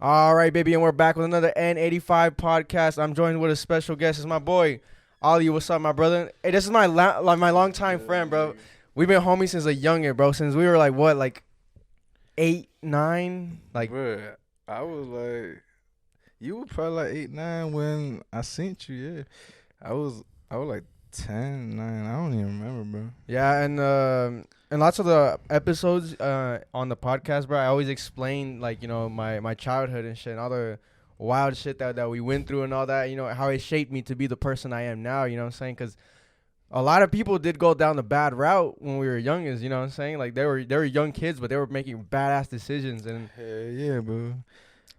All right, baby, and we're back with another N85 podcast. I'm joined with a special guest. It's my boy, Ali. What's up, my brother? Hey, this is my my longtime friend, bro. We've been homies since a youngin, bro. Since we were like 8, 9, like. Bruh, I was like, you were probably like 8, 9 when I sent you. Yeah, I was like 10, 9. I don't even remember, bro. Yeah, and lots of the episodes on the podcast, bro, I always explain my childhood and shit and all the wild shit that we went through and all that. You know how it shaped me to be the person I am now. You know what I'm saying? Because a lot of people did go down the bad route when we were youngins. You know what I'm saying? Like they were young kids, but they were making badass decisions. And Hell yeah, bro.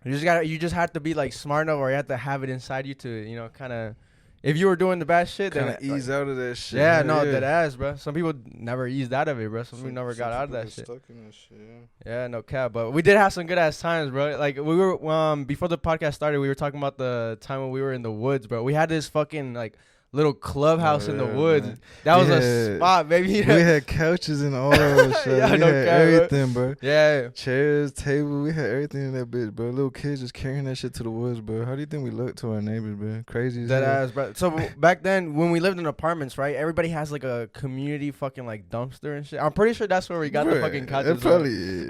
you just have to be like smart enough, or you have to have it inside you to kind of. If you were doing the bad shit, Kind then of ease out of that shit. yeah, Hell no, yeah. that ass, bro. Some people never eased out of it, bro. Some people never got out of people that get shit. Stuck in that shit. Yeah, no cap. But we did have some good ass times, bro. Like we were before the podcast started, we were talking about the time when we were in the woods, bro. We had this fucking like little clubhouse in the woods. Man. That was Yeah. a spot, baby. We had couches and all that shit. Yeah, We no had cap, bro. everything, bro. Yeah. Chairs, table, we had everything in that bitch, bro. Little kids just carrying that shit to the woods, bro. How do you think we look to our neighbors, bro? Crazy as That hell. ass, bro. So back then, when we lived in apartments, right? Everybody has like a community fucking like dumpster and shit. I'm pretty sure that's where we got the Bruh, fucking couches. That probably is.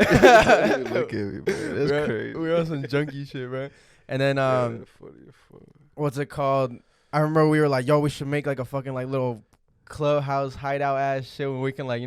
Look at me, bro. That's Bro, crazy. We were on some junky shit, bro. And then Yeah, funny as fuck. what's it called? I remember we were like, yo, we should make like a fucking like little clubhouse hideout ass shit where we can like,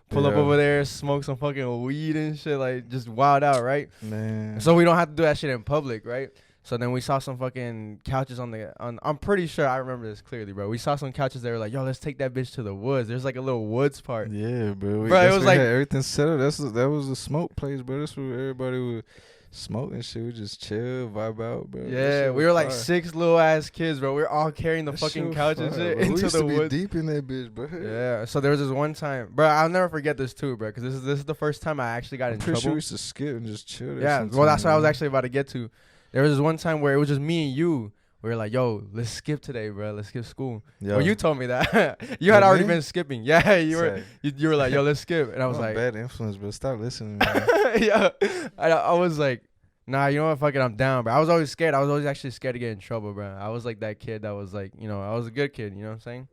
pull up Yeah. over there, smoke some fucking weed and shit, like just wild out, right? Man. So we don't have to do that shit in public, right? So then we saw some fucking couches on I'm pretty sure I remember this clearly, bro. We saw some couches that were like, yo, let's take that bitch to the woods. There's like a little woods part. Yeah, bro. Bro, it That's was where we like- had everything set up. That was the smoke place, bro. That's where everybody would smoke and shit. We just chill, vibe out, bro. That Yeah, shit we was were like fire. 6 little ass kids, bro. We were all carrying the That fucking shit was couch and fire, shit bro. We into used the to be woods. deep in that bitch, bro. Yeah, so there was this one time, bro. I'll never forget this too, bro, because this is the first time I actually got I'm in pretty trouble. sure we used to skip and just chill there. Yeah, sometimes, well, that's what I was bro. actually about to get to. There was this one time where it was just me and you. We were like, yo, let's skip today, bro. Let's skip school. Yo, Well, you told me that. You had Oh, already me? been skipping. Yeah, you were say, you were like, yo, let's skip. And I was I'm a like, bad influence, bro. Stop listening, man. yeah. I was like, nah, you know what? Fuck it, I'm down, bro. I was always scared. I was always actually scared to get in trouble, bro. I was like that kid that was like, I was a good kid, you know what I'm saying?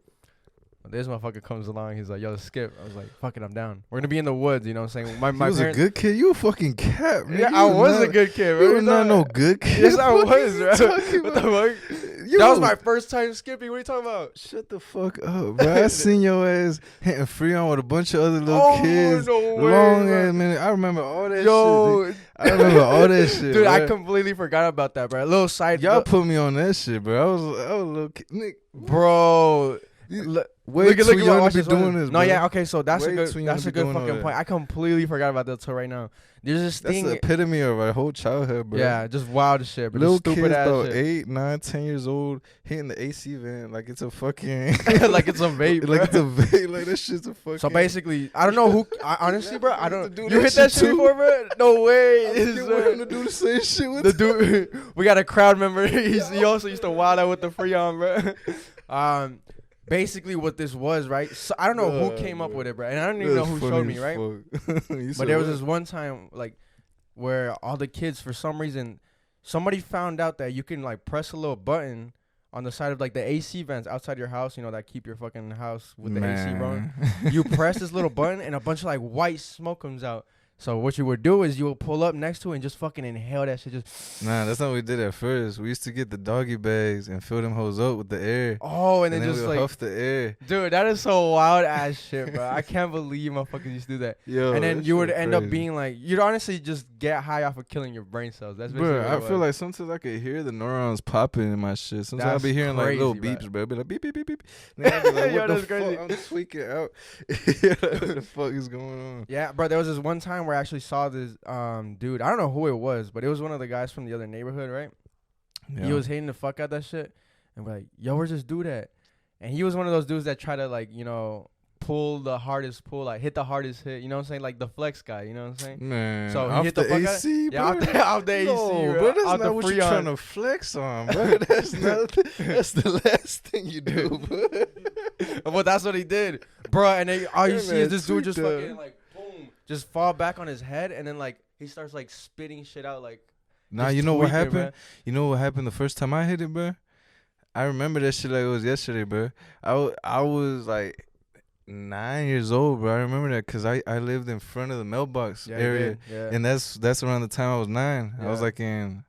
But this motherfucker comes along, he's like, yo, let's skip. I was like, fuck it, I'm down. We're gonna be in the woods, you know what I'm saying? My You was parents, a good kid. You a fucking cat, man. yeah, You I was a not- good kid, bro. You What were you not talking no about? good kid. Yes, I What was, you bro. talking What the about? fuck? Yo, That was my first time skipping. What are you talking about? Shut the fuck up, bro. I seen your ass hitting free on with a bunch of other little Oh, kids. no way, Long bro. ass minute. I remember all that shit. Yo, Dude. I remember all that shit. dude, I bro. completely forgot about that, bro. A little side, Y'all put me on that shit, bro. I was a little kid. Nick, bro. you Look, way too young to watch be this, watch doing this. this, No, bro. yeah, okay, so that's Way a too good, young that's to a be good doing all fucking that. point. I completely forgot about that till right now. There's this That's thing, the epitome of our whole childhood, bro. yeah, just wild shit, but Little stupid kids ass about shit. 8, 9, 10 years old hitting the AC vent like it's a fucking Like it's a vape, bro. like it's a vape, like that shit's a fucking. So basically, I don't know who. Honestly, bro, I to don't. do You that hit that shit shit too? before, bro? No way. I It's, still want him to do the same shit with the dude, we got a crowd member. He also used to wild out with the Freon, bro. Basically, what this was, right? So I don't know who came up with it, bro, and I don't even know who showed me, right? But there was this one time, like, where all the kids, for some reason, somebody found out that you can like press a little button on the side of like the AC vents outside your house, that keep your fucking house with the AC running. You press this little button and a bunch of like white smoke comes out. So what you would do is you would pull up next to it and just fucking inhale that shit. Just Nah, that's not what we did at first. We used to get the doggy bags and fill them hoes up with the air. and then then just we would like, huff the air. dude, that is so wild ass shit, bro. I can't believe motherfuckers used to do that. Yo, And then that you would shit end up crazy. being like, you'd honestly just get high off of killing your brain cells. That's basically Bro, what I it feel was. like sometimes I could hear the neurons popping in my shit. Sometimes I'll That's be hearing like little crazy, beeps, bro. I'll be like beep, beep, beep, beep. Then I'll be like, Yo, what the that's crazy. fuck? I'm tweaking out. What the fuck is going on? Yeah, bro, there was this one time where I actually saw this dude. I don't know who it was, but it was one of the guys from the other neighborhood, right? He was hating the fuck out that shit. And we're like, yo, where's this dude at? And he was one of those dudes that try to like, pull the hardest pull, like hit the hardest hit, you know what I'm saying? Like the flex guy, you know what I'm saying? Man, So he off hit the the fuck out- AC, Yeah, bro. out the AC, No, bro. bro, that's Out the not what you're Freon. trying to flex on, bro. That's not. That's the last thing you do, bro. Well, that's what he did, bro. And then all you Yeah, see man, is this dude just tweaked fucking out. like boom, just fall back on his head, and then like he starts like spitting shit out like Nah, you know what happened? You know what happened the first time I hit it, bro? I remember that shit like it was yesterday, bro. I was like 9 years old, bro. I remember that because I lived in front of the mailbox area, and that's around the time I was 9. I was like in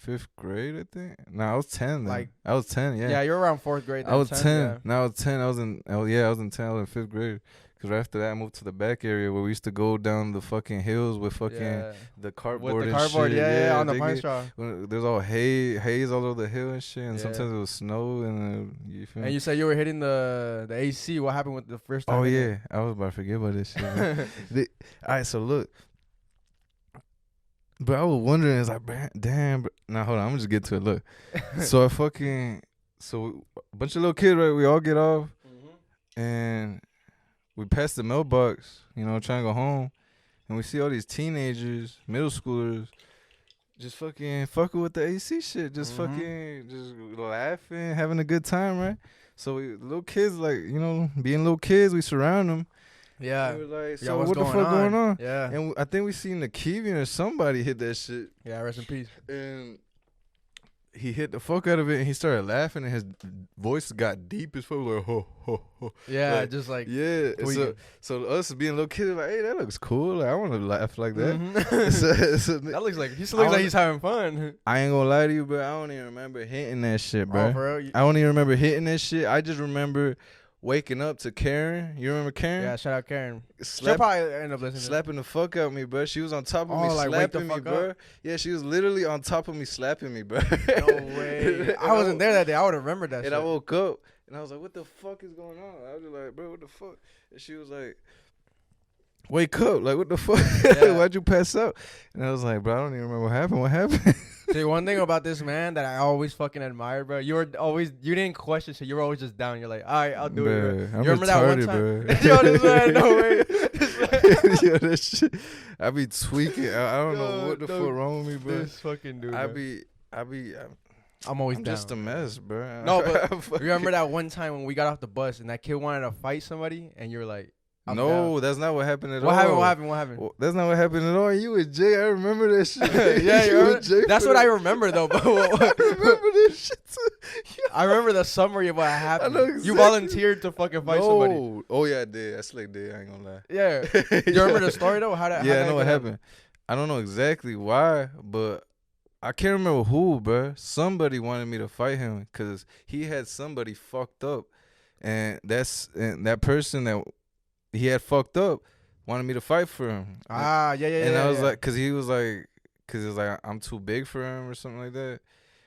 5th grade, I think. No, I was 10 then. Like I was 10, yeah. Yeah, you're around 4th grade. I was 10. Yeah. No, I was 10. I was in 10. I was in 5th grade. Because right after that, I moved to the back area where we used to go down the fucking hills with fucking the cardboard with the and cardboard, shit. Yeah, on the pine straw. There's all haze all over the hill and shit, and sometimes it was snow. And you feel me? And you said you were hitting the AC. What happened with the first time? Oh, yeah. I was about to forget about this shit. All right, so look. But I was wondering, it's like, damn. Bro. Now, hold on. I'm going to just get to it. Look. So, a bunch of little kids, right? We all get off. And we pass the mailbox, you know, trying to go home. And we see all these teenagers, middle schoolers, just fucking with the AC shit. Just fucking, just laughing, having a good time, right? So, little kids, like, you know, being little kids, we surround them. Yeah. And we're like, so what the fuck going on? Yeah. And I think we seen the Keevan or somebody hit that shit. Yeah, rest in peace. And he hit the fuck out of it, and he started laughing, and his voice got deep as fuck, like, ho, ho, ho. Yeah, like, just like. Yeah. So us being little kids, like, hey, that looks cool. Like, I want to laugh like that. so that looks like, he still looks like he's having fun. I ain't gonna lie to you, bro. I don't even remember hitting that shit, bro. Oh, bro. I don't even remember hitting that shit. I just remember waking up to Karen. You remember Karen? Yeah, shout out Karen. She'll probably end up listening. Slapping the fuck out of me, bro. She was on top of me, like, slapping me, bro. Yeah, she was literally on top of me, slapping me, bro. No way. I wasn't there that day. I would have remembered that shit. And I woke up, and I was like, what the fuck is going on? I was just like, bro, what the fuck? And she was like, wake up. Like, what the fuck? Yeah. Why'd you pass out? And I was like, bro, I don't even remember what happened. What happened? See, one thing about this man that I always fucking admire, bro. You didn't question shit. You were always just down. You're like, all right, I'll do it. Bro. I'm you remember retarded, that one time? Bro. Yo, this man, no way. Yo, that shit. I be tweaking. I don't know what the fuck wrong with me, bro. This fucking dude. I'm always down. just a mess, bro. No, but remember that one time when we got off the bus and that kid wanted to fight somebody, and you were like, no, that's not what happened at all. What happened? Well, that's not what happened at all. You with Jay. I remember that shit. Yeah, you remember? Jay. That's what I remember, though. But I remember this shit, too. I remember the summary of what happened. I know exactly. You volunteered to fucking fight somebody. Oh, yeah, I did. I slick did. I ain't gonna lie. Yeah. You remember the story, though? I know what happened. I don't know exactly why, but I can't remember who, bro. Somebody wanted me to fight him because he had somebody fucked up. And that person that he had fucked up wanted me to fight for him. Yeah. And I was like, cause it was like I'm too big for him or something like that.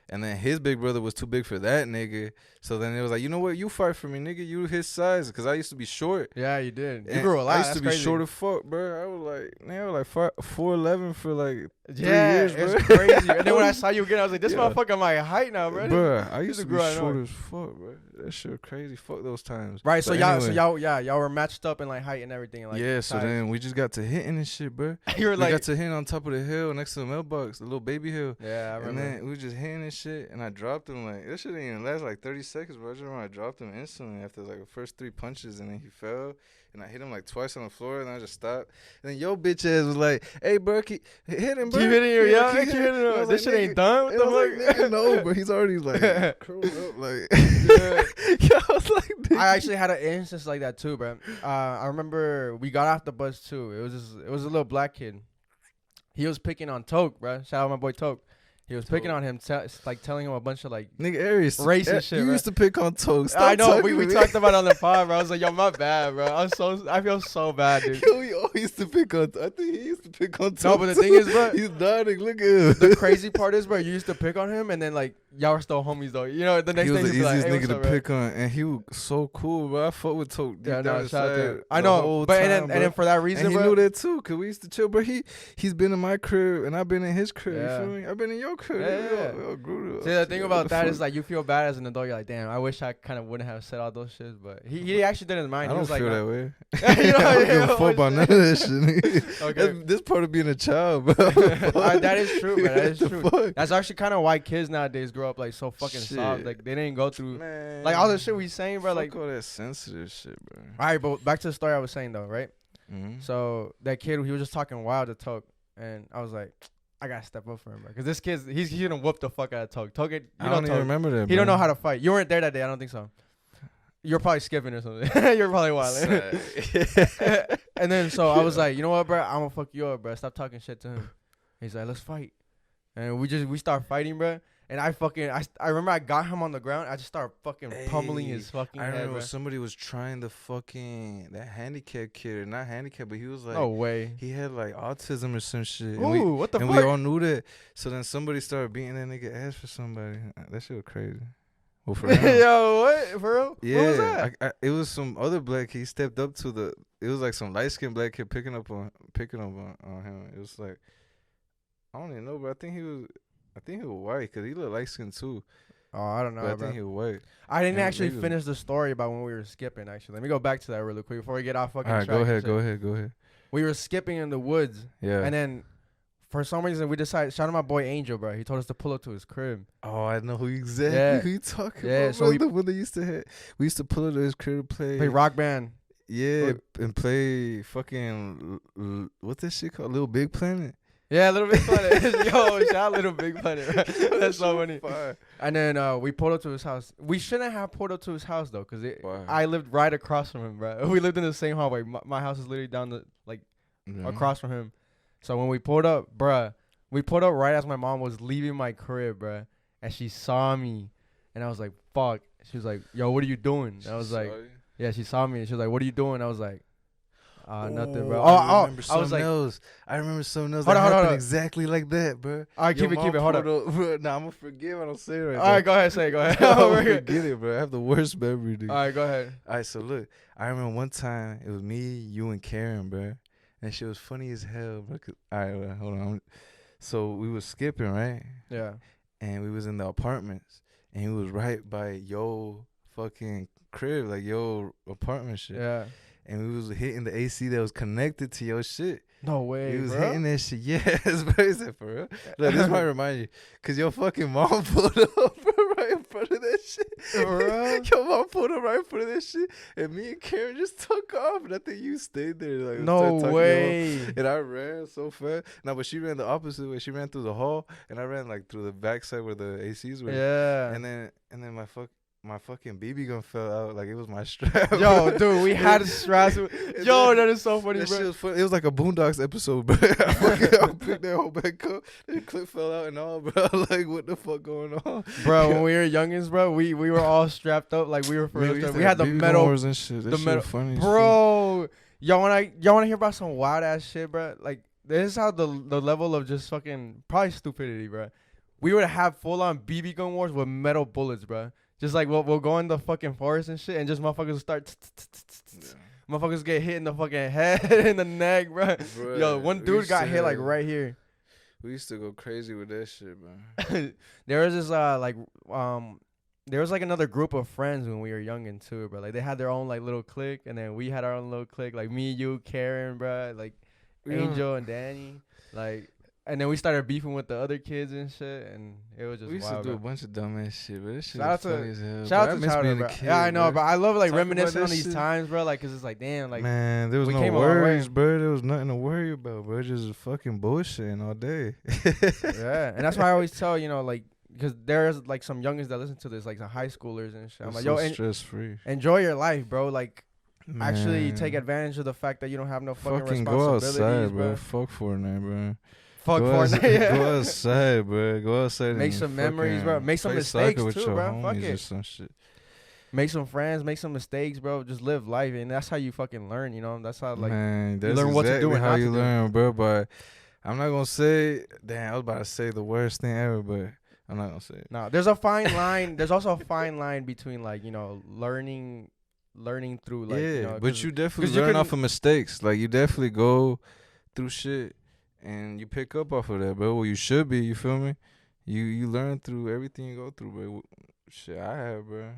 And then his big brother was too big for that nigga. So then it was like, you know what? You fight for me, nigga. You his size. Cause I used to be short. Yeah, you did. You grew a lot. I used to be short as fuck, bro. I was like 4'11" for like 3 years, bro. It's crazy. And then when I saw you again, I was like, this motherfucker my height now, bro. Bro, I used to be short as fuck, bro. That shit crazy. Fuck those times. Right. So y'all were matched up in like height and everything. Like, yeah. So then we just got to hitting and shit, bro. We got to hitting on top of the hill next to the mailbox, the little baby hill. Yeah, I remember. And then we just hitting and shit, and I dropped him like that shit didn't even last like 30 seconds, bro. I just remember I dropped him instantly after like the first 3 punches, and then he fell. And I hit him like twice on the floor, and I just stopped. And then your bitch ass was like, "Hey, bro, hit him, bro. Keep hitting your keep hitting him. This shit ain't done. What the fuck? Like, no, bro. He's already like curled up, like." Yeah, I was like, I actually had an instance like that too, bro. I remember we got off the bus too. It was a little black kid. He was picking on Toke, bro. Shout out my boy Toke. He was picking on him, telling him a bunch of like racist shit. You used to pick on Toast. I know. We talked about it on the pod, bro. I was like, yo, my bad, bro. I feel so bad, dude. Yo, we always used to pick on. I think he used to pick on Toast. No, but the thing is, bro, he's nodding. Look at him. The crazy part is, bro, you used to pick on him, and then like y'all were still homies though. You know, the next day he was the easiest nigga to pick on, and he was so cool, bro. I fuck with Toke. Yeah, no, shout out to. I know, but and then for that reason, and he bro, knew that too, cause we used to chill, bro. He's been in my crib, and I've been in his crib. Yeah. You feel me? I've been in your crib. Yeah. See, the thing about that is like you feel bad as an adult. You're like, damn, I wish I kind of wouldn't have said all those shit. But he actually didn't mind. I don't feel that way. You know, I don't give a fuck about none of this shit. Okay, this part of being a child, bro. That is true, man. That is true. That's actually kind of why kids nowadays grow up like so fucking soft. Like they didn't go through like all the shit we saying, bro. Like all that sensitive shit, bro. All right, but back to the story I was saying though, right? Mm-hmm. So that kid, he was just talking wild to Toke, and I was like, I gotta step up for him, bro. Cause this kid's he's gonna whoop the fuck out of Toke. Toke, I don't even remember that. He don't know how to fight. You weren't there that day. I don't think so. You're probably skipping or something. You're probably wilding. And then so I was like, you know what, bro? I'm gonna fuck you up, bro. Stop talking shit to him. He's like, let's fight. And we start fighting, bro. And I remember I got him on the ground. I just started fucking pummeling his fucking head. I remember somebody was trying that handicapped kid, or not handicapped, but he was like, no way. He had like autism or some shit. Ooh, what the fuck? And we all knew that. So then somebody started beating that nigga ass for somebody. That shit was crazy. Well, for him. Yo, what? For real? Yeah. What was that? It was some other black kid. He stepped up to it was like some light skinned black kid picking up on him. It was like, I don't even know, but I think he was white because he looked light skinned too. Oh, I don't know. But I think he was white. I didn't actually finish the story about when we were skipping. Actually, let me go back to that really quick before we get off fucking. All right, track. Go ahead. We were skipping in the woods. Yeah. And then, for some reason, we decided. Shout out my boy Angel, bro. He told us to pull up to his crib. Oh, I know who you talking about. Yeah, so the one that we used to pull up to his crib to play Rock Band. Yeah, and play fucking what's that shit called? Little Big Planet. Yeah, Little Big Planet. Yo, shout out Little Big Planet. Right? That's so funny. Fire. And then we pulled up to his house. We shouldn't have pulled up to his house though, cause I lived right across from him, bro. We lived in the same hallway. My house is literally down across from him. So when we pulled up right as my mom was leaving my crib, bro, and she saw me, and I was like, "Fuck." She was like, "Yo, what are you doing?" And I was like, "Yeah." She saw me, and she was like, "What are you doing?" I was like, nothing, bro. I remember something else. Hold on. Exactly like that, bro. All right, keep it. Hold on. Nah, I'm gonna forget what I'm saying right now. All right, go ahead. Go ahead. I'm gonna forget it, bro. I have the worst memory, dude. All right, go ahead. All right, so look, I remember one time it was me, you, and Karen, bro. And she was funny as hell, bro. All right, hold on. So we was skipping, right? Yeah. And we was in the apartments, and he was right by yo fucking crib, like yo apartment shit. Yeah. And we was hitting the AC that was connected to your shit. No way, he was bro. hitting that shit. Yes, bro. He said, for real? Look, this might remind you. Because your fucking mom pulled up, bro, right in front of that shit. Bro. Your mom pulled up right in front of that shit. And me and Karen just took off. And I think you stayed there. Like, no way. And I ran so fast. No, but she ran the opposite way. She ran through the hall. And I ran like through the backside where the ACs were. Yeah. And then my fucking BB gun fell out like it was my strap. Yo, dude, we had straps. Yo, that is so funny, that bro. Shit was funny. It was like a Boondocks episode, bro. I picked that whole back up. The clip fell out and all, bro. Like, what the fuck going on? Bro, when we were youngins, bro, we were all strapped up. Like, we were for real. We had the metal. And shit. That shit funny. Bro, y'all wanna hear about some wild ass shit, bro? Like, this is how the level of just fucking, probably stupidity, bro. We would have full on BB gun wars with metal bullets, bro. Just like we'll go in the fucking forest and shit, and just motherfuckers start. Motherfuckers get hit in the fucking head, in the neck, bro. Yo, one dude got hit like right here. We used to go crazy with that shit, bro. There was this there was like another group of friends when we were youngin' too, bro. Like they had their own like little clique, and then we had our own little clique. Like me, you, Karen, bro. Like Angel and Danny, like. And then we started beefing with the other kids and shit, and it was just we used wild, to do bro. a bunch of dumbass shit, but this shit shout was funny as hell. Shout out to childhood, bro. Kid, yeah, I know, bro. but I love like reminiscing on these these times, bro. Like, cause it's like, damn, like, man, there was no worries, bro. There was nothing to worry about, bro. Just fucking bullshitting all day. Yeah, and that's why I always tell like, because there's like some youngins that listen to this, like the high schoolers and shit. I'm like, yo, stress free. Enjoy your life, bro. Like, man. Actually take advantage of the fact that you don't have no fucking responsibilities, go outside, bro. Fuck Fortnite, bro. Fuck Fortnite. Go outside, bro. Go outside. Make some memories, bro. Make some mistakes too, bro. Fuck it. Some shit. Make some friends. Make some mistakes, bro. Just live life, and that's how you fucking learn. You know, that's how like man, that's you learn what to do and how not you to learn, do. bro. But I'm not gonna say. Damn, I was about to say the worst thing ever, but I'm not gonna say it. No, there's a fine line. There's also a fine line between like learning through like but you definitely learn off of mistakes. Like you definitely go through shit. And you pick up off of that, bro. Well, you should be. You feel me? You learn through everything you go through, bro. Shit, I have, bro.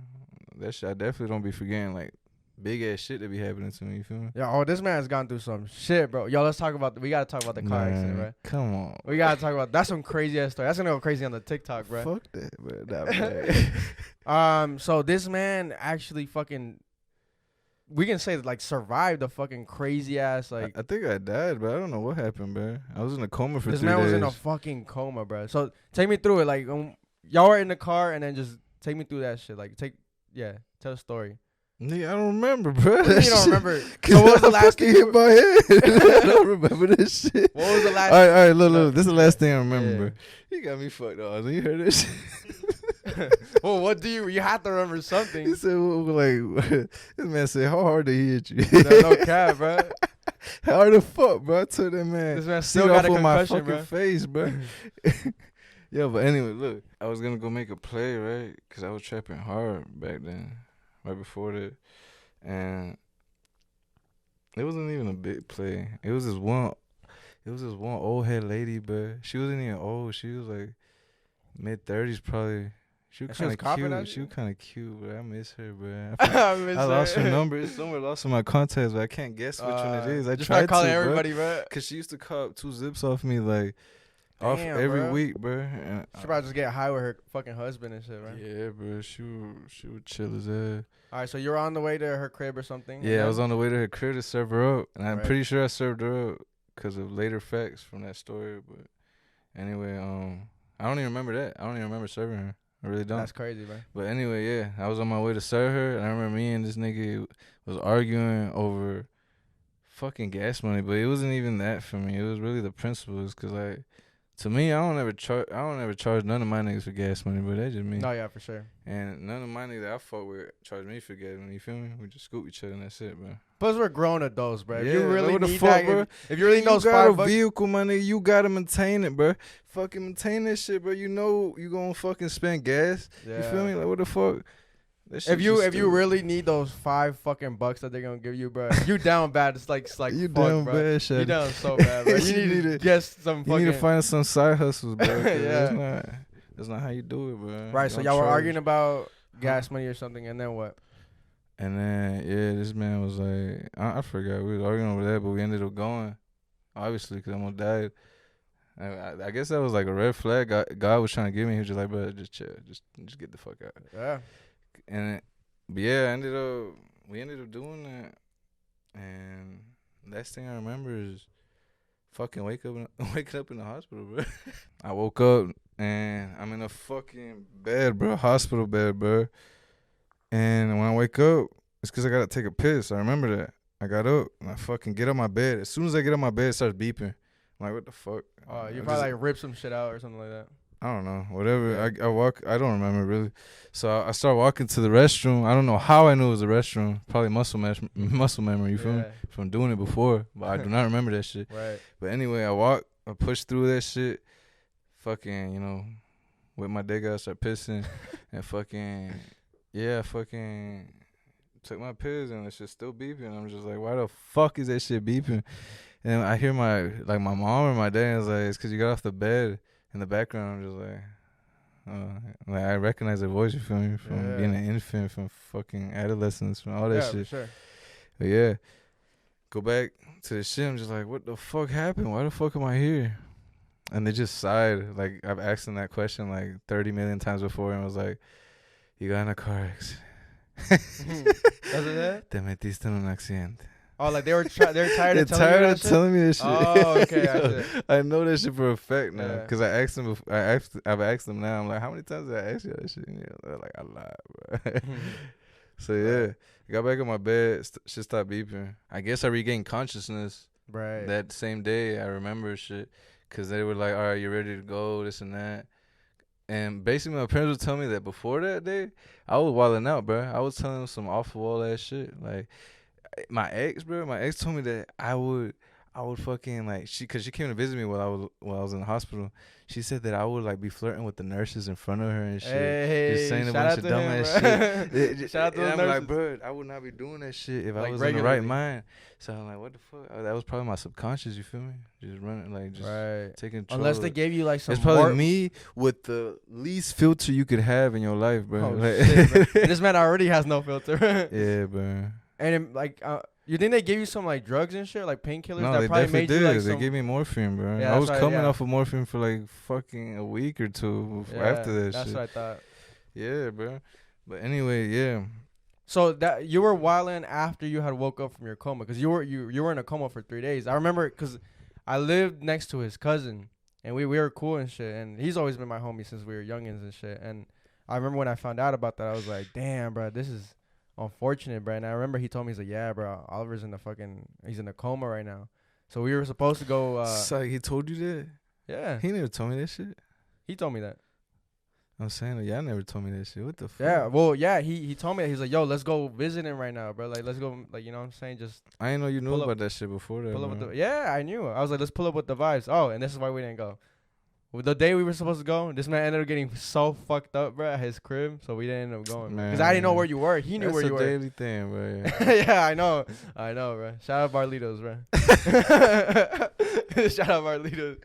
That shit, I definitely don't be forgetting, like, big ass shit that be happening to me. You feel me? Yeah. This man's gone through some shit, bro. Yo, let's talk about. We gotta talk about the car accident, bro. Come on. We gotta talk about. That's some crazy ass story. That's gonna go crazy on the TikTok, bro. Fuck that, bro. Nah, So this man actually fucking. we can say like survived a fucking crazy ass like. I think I died, but I don't know what happened, bro. I was in a coma for 3 days. This man was in a fucking coma, bro. So take me through it. Like y'all were in the car, and then just take me through that shit. Like tell a story. Yeah, I don't remember, bro. You don't remember? So what was the last thing? Hit my head. I don't remember this shit. What was the last? All right, look. This is the last thing I remember, bro. You got me fucked up. You heard this shit? Well, what do you have to remember something? He said, well, like, this man said, how hard did he hit you? No cap, bro. How hard the fuck, bro? I told that man. This man still got a concussion, my fucking bro. face, bro. Yeah, but anyway, look. I was going to go make a play, right? Because I was trapping hard back then, right before that. And it wasn't even a big play. It was this one old head lady, but she wasn't even old. She was like mid-30s probably. She was kind of cute. She was kind of cute, but I miss her, bro. I lost her number. It's somewhere lost in my contacts, but I can't guess which one it is. I just tried start calling to, everybody, bro. Cause she used to cop 2 zips off me, like off every week, bro. And she probably just get high with her fucking husband and shit, right? Yeah, bro. She would chill as hell. All right, so you're on the way to her crib or something? Yeah, I was on the way to her crib to serve her up, and I'm pretty sure I served her up because of later facts from that story. But anyway, I don't even remember that. I don't even remember serving her. I really don't. That's crazy, man. But anyway, yeah, I was on my way to serve her, and I remember me and this nigga was arguing over fucking gas money. But it wasn't even that for me. It was really the principles, cause like to me, I don't ever charge none of my niggas for gas money, but that's just me. No, yeah, for sure. And none of my niggas that I fuck with charge me for gas money. You feel me? We just scoop each other and that's it, bro. Plus, we're grown adults, bro. Yeah, if you really need fuck, that, bro. if you really know $5 got $5, a vehicle, my nigga, you gotta maintain it, bro. Fucking maintain that shit, bro. You know you gonna fucking spend gas. Yeah. You feel me? Like what the fuck? If you really need those $5 fucking bucks that they're gonna give you, bro, you down bad. It's like you fuck, down bro. bad, shit. You down so bad, bro. You need to get some. You need to find some side hustles, bro. Yeah, that's not how you do it, bro. Right. So y'all were arguing about gas money or something, and then what? And then yeah, this man was like, I forgot we was arguing over that, but we ended up going, obviously, because I almost died. I guess that was like a red flag. God was trying to give me. He was just like, bro, just chill, just get the fuck out. Yeah. But yeah, we ended up doing that, and last thing I remember is fucking waking up in the hospital, bro. I woke up and I'm in a fucking bed, bro, hospital bed, bro. And when I wake up, it's because I gotta take a piss. I remember that. I got up and I fucking get up my bed. As soon as I get up my bed, it starts beeping. I'm like, what the fuck? You probably like rip some shit out or something like that. I don't know. Whatever. Yeah. I walk. I don't remember really. So I start walking to the restroom. I don't know how I knew it was a restroom. Probably muscle memory. You feel me? From doing it before, but I do not remember that shit. Right. But anyway, I push through that shit. Fucking, with my dick out, start pissing, and fucking took my pills and it's just still beeping. I'm just like, why the fuck is that shit beeping? And I hear my mom or my dad is like, it's because you got off the bed. In the background, I'm just like I recognize the voice, you feel me, from being an infant, from fucking adolescence, from all that shit. For sure. But yeah, go back to the shit. I'm just like, what the fuck happened? Why the fuck am I here? And they just sighed. Like I've asked them that question like 30 million times before, and was like, you got in a car accident. Does it that? Te metiste en un accidente. Oh, like they're tired of telling me that shit. Oh, okay. I know that shit for a fact now, because I asked them. I've asked them now. I'm like, how many times did I ask you that shit? And they're like, I lied, bro. So yeah, I got back in my bed. Shit stopped beeping. I guess I regained consciousness. Right. That same day, I remember shit, because they were like, all right, you ready to go? This and that. And basically, my parents would tell me that before that day, I was wilding out, bro. I was telling them some off the wall ass shit, like. My ex told me that I would fucking like cause she came to visit me while I was in the hospital. She said that I would like be flirting with the nurses in front of her and shit. Hey, just saying a bunch of dumbass shit. Shout out to the nurses. I'm like, bro, I would not be doing that shit if I was in the right mind. So I'm like, what the fuck? That was probably my subconscious, you feel me? Just running, like just taking control. Unless they gave you like some. It's probably me with the least filter you could have in your life, bro. Oh, like, shit, bro. This man already has no filter. Yeah, bro. And you think they gave you some like drugs and shit, like painkillers? No, that they probably definitely made did. You, like, they gave me morphine, bro. Yeah, I was coming off of morphine for like fucking a week or two after that that's shit. That's what I thought. Yeah, bro. But anyway, yeah. So that you were wilding after you had woke up from your coma, because you were in a coma for 3 days. I remember because I lived next to his cousin, and we were cool and shit. And he's always been my homie since we were youngins and shit. And I remember when I found out about that, I was like, damn, bro, this is unfortunate, bro. And I remember he told me, he's like, yeah, bro, Oliver's he's in a coma right now. So we were supposed to go. So he told you that? Yeah. He never told me that shit. He told me that. I'm saying, like, y'all never told me that shit. What the fuck? Yeah, well, yeah, he told me that. He's like, yo, let's go visit him right now, bro. Like, let's go, like, you know what I'm saying? Just I didn't know you knew pull about that shit before that. pull up with the, yeah, I knew. I was like, let's pull up with the vibes. Oh, and this is why we didn't go. Well, the day we were supposed to go, this man ended up getting so fucked up, bro, at his crib, so we didn't end up going. Because I didn't know where you were. He knew where you were. That's a daily thing, bro. Yeah, I know, bro. Shout out Barlitos, bro. Shout out Barlitos.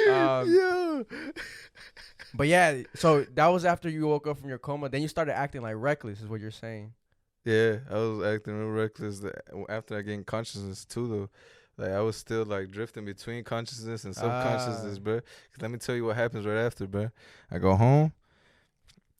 Yo. But yeah, so that was after you woke up from your coma. Then you started acting like reckless, is what you're saying. Yeah, I was acting real reckless after I gained consciousness too, though. Like, I was still, like, drifting between consciousness and subconsciousness, bro. 'Cause let me tell you what happens right after, bro. I go home,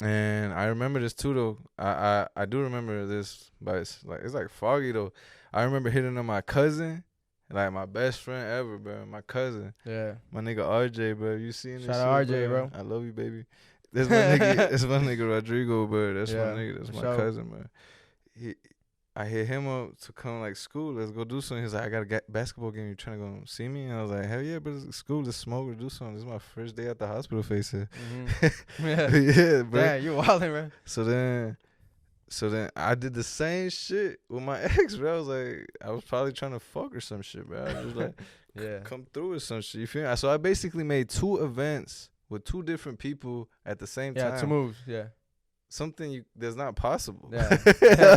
and I remember this too, though. I do remember this, but it's like foggy, though. I remember hitting on my cousin, like my best friend ever, bro. My cousin. Yeah. My nigga RJ, bro. You seen this? Shout out RJ, bro. I love you, baby. That's my nigga. That's my nigga Rodrigo, bro. That's my nigga. That's my cousin, bro. I hit him up to come, like, school. Let's go do something. He's like, I got a basketball game. You trying to go see me? And I was like, hell yeah, but school, let's smoke or do something. This is my first day at the hospital, face it. Mm-hmm. Yeah, bro. Yeah, you wildin', bro. So then I did the same shit with my ex, bro. I was like, I was probably trying to fuck or some shit, bro. I was just like, yeah, come through with some shit. You feel me? So I basically made 2 events with 2 different people at the same time. Yeah, 2 moves, yeah. Something that's not possible. Yeah.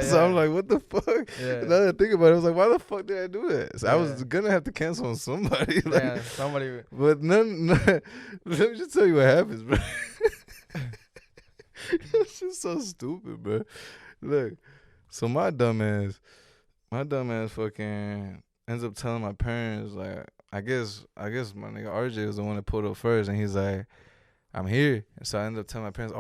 So I'm like, what the fuck? Yeah. Now that I think about it, I was like, why the fuck did I do that? So I was gonna have to cancel on somebody. Like, yeah, somebody. But none. Let me just tell you what happens, bro. It's just so stupid, bro. Look, so my dumb ass fucking ends up telling my parents, like, I guess my nigga RJ was the one that pulled up first, and he's like, I'm here. And so I ended up telling my parents,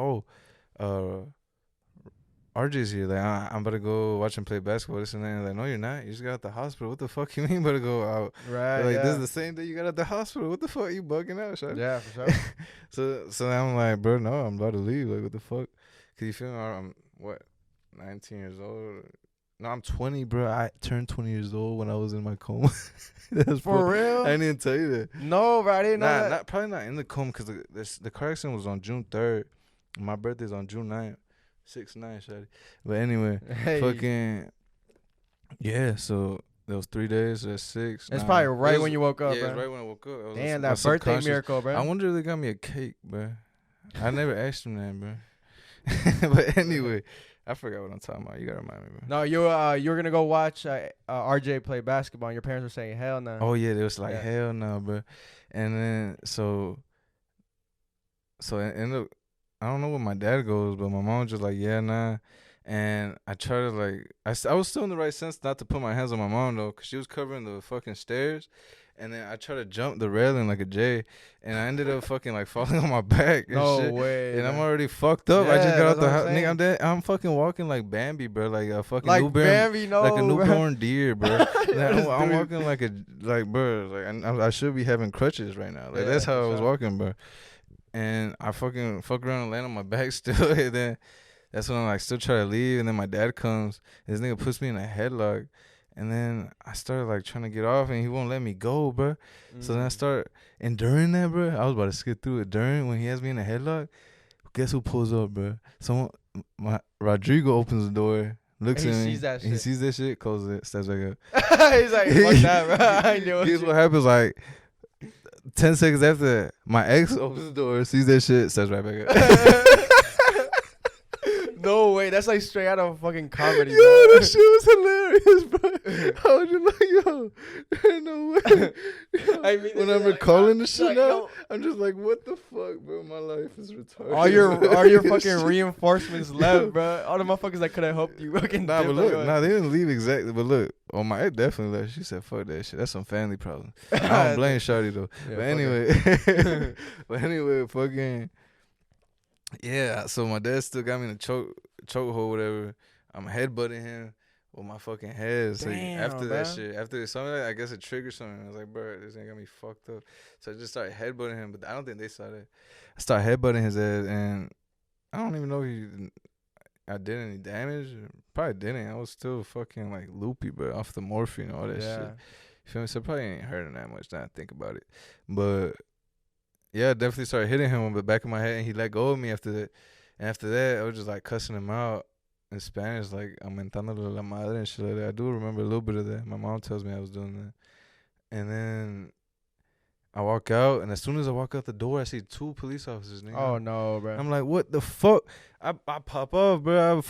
RJ's here. Like, I'm about to go watch him play basketball. This and that. And like, no, you're not. You just got out the hospital. What the fuck you mean about to go out? Right. Like, this is the same day you got out the hospital. What the fuck? You bugging out, shawty? Yeah, for sure. So I'm like, bro, no, I'm about to leave. Like, what the fuck? Cause you feel me? I'm what, 19 years old? No, I'm 20, bro. I turned 20 years old when I was in my coma. That's for real? I didn't tell you that. No, bro, I didn't know that. Probably not in the coma, because the car accident was on June 3rd. My birthday's on June 9th. 6'9", shawty. But anyway, fucking, yeah, so there was 3 days, so that's 6. It's probably right when you woke up, yeah, bro. Yeah, right when I woke up. Damn, that birthday miracle, bro. I wonder if they got me a cake, bro. I never asked them that, bro. But anyway, I forgot what I'm talking about. You gotta remind me, bro. No, you were gonna go watch RJ play basketball, and your parents were saying hell no. Oh yeah, they was like hell no, bro. And then so ended up, I don't know where my dad goes, but my mom was just like, yeah, nah. And I tried to, like, I was still in the right sense not to put my hands on my mom, though, because she was covering the fucking stairs. And then I tried to jump the railing like a J, and I ended up fucking, like, falling on my back and shit. No way. And I'm already fucked up. I just got out the house. Nigga, I'm dead. I'm fucking walking like Bambi, bro. Like a fucking like newborn. Bambi, no, like a newborn bro. deer, bro. I'm walking bro. Like, I should be having crutches right now. Like, that's how I was walking, bro. And I fucking fuck around and land on my back still. And then that's when I'm like still try to leave. And then my dad comes. And this nigga puts me in a headlock. And then I started like trying to get off, and he won't let me go, bro. So then I start, and during that, bro, I was about to skip through it. During when he has me in a headlock, guess who pulls up, bro? Rodrigo opens the door, looks at me, sees that shit. He sees that shit, closes it, steps back up. He's like, fuck that, bro. I knew it. Guess what happens? Like 10 seconds after that, my ex opens the door, sees that shit, steps right back up. No way, that's like straight out of fucking comedy. Yo, bro. that shit was hilarious, bro. I was just like, yo, there's no way. Yo, I mean, when I'm like, recalling the shit like, now, no. I'm just like, what the fuck, bro? My life is retarded. All your fucking reinforcements left, bro. All the motherfuckers that could have helped you fucking. Nah, but look, they didn't leave exactly. But look, my ex definitely left. She said, fuck that shit. That's some family problem. I don't blame Shawty though. Yeah, but anyway, fucking. Yeah, so my dad still got me in a chokehold, whatever. I'm headbutting him with my fucking head. So Damn, after bro. that shit, after something like that, I guess it triggered something. I was like, bro, this ain't got me fucked up. So I just started headbutting him, but I don't think they saw that. I started headbutting his head, and I don't even know if I did any damage. Probably didn't. I was still fucking like loopy, but off the morphine and all that shit. You feel me? So probably ain't hurting that much now I think about it. But yeah, I definitely started hitting him on the back of my head, and he let go of me after that. And after that, I was just like cussing him out in Spanish, like aumentándole la madre and shit like that. I do remember a little bit of that. My mom tells me I was doing that. And then I walk out, and as soon as I walk out the door, I see 2 police officers, nigga. Oh, no, bro. I'm like, what the fuck? I pop off, bro.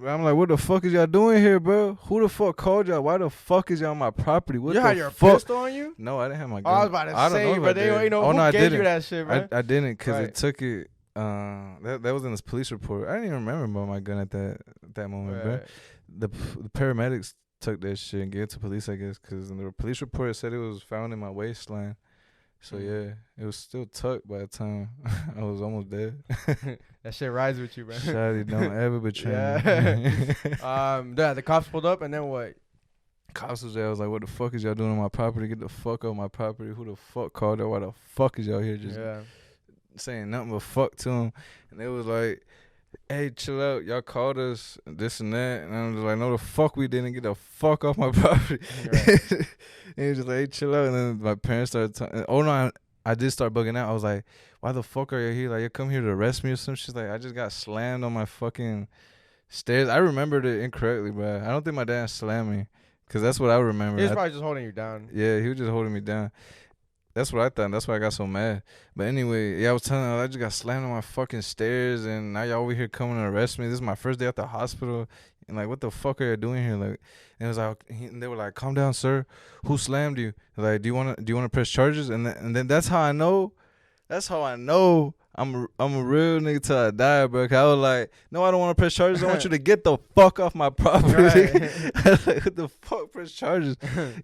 I'm like, what the fuck is y'all doing here, bro? Who the fuck called y'all? Why the fuck is y'all on my property? What You the had your fuck? pistol on you? No, I didn't have my Oh, gun. I was about to say, but they ain't know who gave you that shit, bro. I didn't, because Right. it took it. That was in this police report. I didn't even remember about my gun at that moment, bro. Right. The paramedics took that shit and gave it to police, I guess, because in the police report it said it was found in my waistline. So yeah, it was still tucked by the time I was almost dead. That shit rides with you, bro. Shawty, don't ever betray Yeah. me. Yeah, the cops pulled up, and then what? Cops was there. I was like, what the fuck is y'all doing on my property? Get the fuck off my property. Who the fuck called y'all? Why the fuck is y'all here just saying nothing but fuck to them? And they was like, hey, chill out. Y'all called us, this and that. And I was like, no, the fuck we didn't. Get the fuck off my property. Right. And he was just like, hey, chill out. And then my parents started talking. Oh, no, I did start bugging out. I was like, why the fuck are you here? Like, you come here to arrest me or some shit? Like, I just got slammed on my fucking stairs. I remembered it incorrectly, bro. I don't think my dad slammed me, because that's what I remember. He was probably just holding you down. Yeah, he was just holding me down. That's what I thought. That's why I got so mad. But anyway, yeah, I was telling her I just got slammed on my fucking stairs, and now y'all over here coming to arrest me. This is my first day at the hospital, and like, what the fuck are you doing here? Like, and it was like, and they were like, calm down, sir. Who slammed you? Like, do you wanna press charges? And then that's how I know. That's how I know I'm a real nigga till I die, bro. 'Cause I was like, no, I don't want to press charges. I want you to get the fuck off my property. Right. I was like, what the fuck, press charges?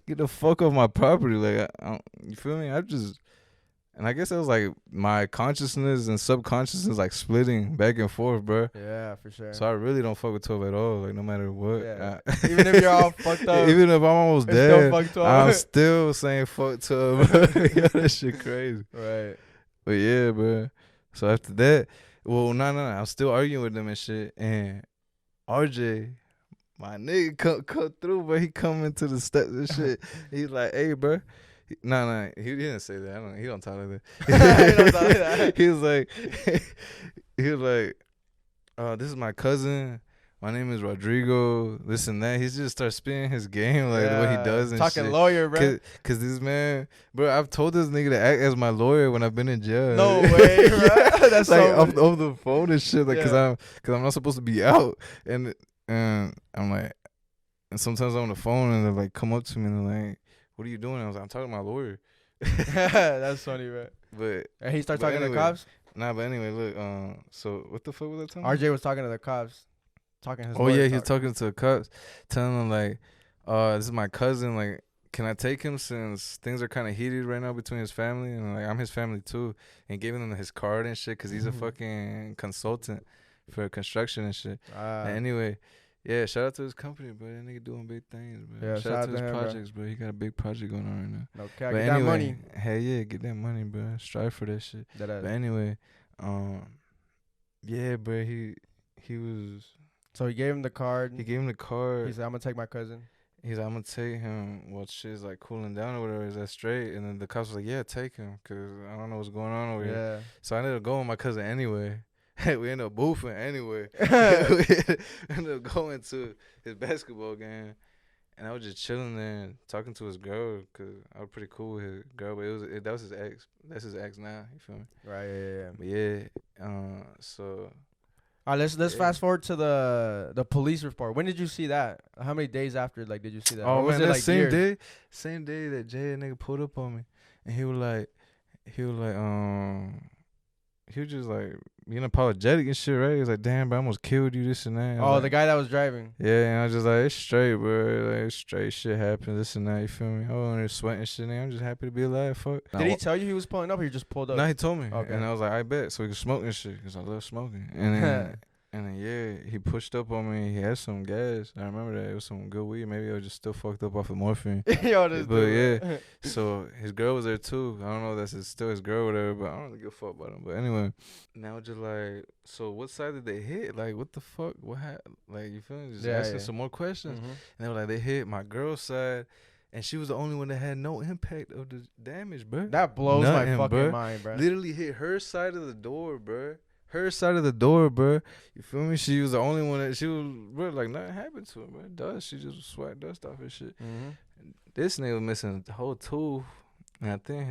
Get the fuck off my property. Like, I don't, you feel me? And I guess it was like my consciousness and subconsciousness like splitting back and forth, bro. Yeah, for sure. So I really don't fuck with 12 at all. Like, no matter what. Yeah. Even if you're all fucked up. Even if I'm almost dead, I'm still still saying fuck 12. Yo, that shit crazy. Right. But yeah, bro. So after that, well, no, I'm still arguing with them and shit. And RJ, my nigga, come through, but he come into the steps and shit. He's like, hey, bro. No, he didn't say that. He don't talk like that. He don't talk like that. he was like, this is my cousin. My name is Rodrigo. This and that. He just starts spinning his game, like what he does and talking shit. Lawyer, bro. Cause this man, bro, I've told this nigga to act as my lawyer when I've been in jail. No way, bro. That's like so off the phone and shit. Like, cause I'm not supposed to be out, and I'm like, and sometimes I'm on the phone and they like come up to me and they're like, what are you doing? I was like, I'm talking to my lawyer. That's funny, bro. And he started talking to the cops? Nah, but anyway, look, so what the fuck was I talking RJ about? was talking to the cops. He was talking to the cops, telling them like, this is my cousin, like, can I take him since things are kind of heated right now between his family, and like I'm his family too, and giving him his card and shit, cause he's a fucking consultant for construction and shit. And anyway, yeah, shout out to his company, bro. That nigga doing big things, bro. Yeah, shout out to his projects, bro. He got a big project going on right now. Okay, get that money. Hey, yeah, get that money, bro. Strive for that shit. But anyway, yeah, bro. He was. So he gave him the card. He gave him the card. He said, "I'm gonna take my cousin." He's like, "I'm gonna take him while shit's like cooling down or whatever. Is that straight?" And then the cops was like, "Yeah, take him, cause I don't know what's going on over here." So I ended up going with my cousin anyway. We ended up boofing anyway. We ended up going to his basketball game, and I was just chilling there and talking to his girl, cause I was pretty cool with his girl, but that was his ex. That's his ex now. You feel me? Right. Yeah. But yeah. So. All right, let's fast forward to the police report. When did you see that? How many days after did you see that? Oh, was man, it that like same day that Jay nigga pulled up on me, and he was just like being apologetic and shit, right? He was like, "Damn, bro, I almost killed you, this and that." Oh, the guy that was driving. Yeah, and I was just like, "It's straight, bro. Like, it's straight shit happened, this and that." You feel me? I was there sweating shit, nigga. I'm just happy to be alive. Fuck. Did he tell you he was pulling up, or he just pulled up? No, he told me. Okay. And I was like, "I bet." So we could smoke and shit, cause I love smoking. And then And then, yeah, he pushed up on me. He had some gas. I remember that. It was some good weed. Maybe I was just still fucked up off of morphine. Yo, this But dude, yeah, man. so his girl was there too. I don't know if that's still his girl or whatever, but I don't really give a fuck about him. But anyway, now just like, so what side did they hit? Like, what the fuck? What happened? Like, you feel me? Just Yeah, asking yeah. some more questions. Mhm. And they were like, they hit my girl's side, and she was the only one that had no impact of the damage, bro. That blows my Nothing, fucking bruh. mind, bro. Literally hit her side of the door, bro. Her side of the door, bro. You feel me? She was the only one that she was, bro. Like nothing happened to her, bro. Dust. She just sweat dust off her shit. Mm-hmm. This nigga was missing the whole tooth, and I think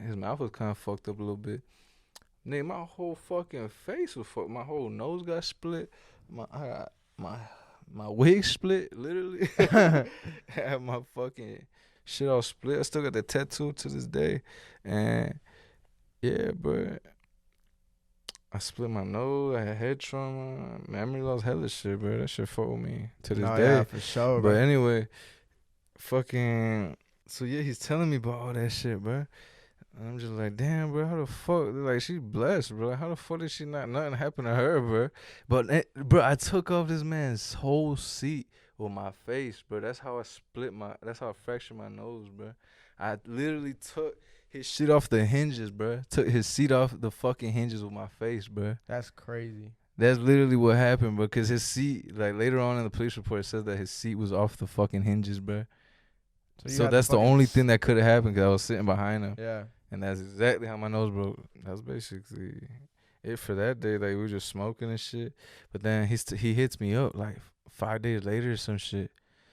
his mouth was kind of fucked up a little bit. Nigga, my whole fucking face was fucked. My whole nose got split. My wig split, literally. I had my fucking shit all split. I still got the tattoo to this day, and yeah, bro. I split my nose. I had head trauma, memory loss, hella shit, bro. That shit fucked with me to this day. Yeah, for sure, But bro. anyway, fucking. So yeah, he's telling me about all that shit, bro. And I'm just like, damn, bro, how the fuck? Like, she blessed, bro. How the fuck did she not nothing happen to her, bro? But bro, I took off this man's whole seat with my face, bro. That's how I That's how I fractured my nose, bro. I literally took his shit off the hinges, bro. Took his seat off the fucking hinges with my face, bro. That's crazy. That's literally what happened, bro. Cause his seat, like later on in the police report, it says that his seat was off the fucking hinges, bro. you So had that's the fucking only thing that could have happened, cause I was sitting behind him. Yeah. And that's exactly how my nose broke. That's basically it for that day. Like, we were just smoking and shit. But then he hits me up like 5 days later or some shit.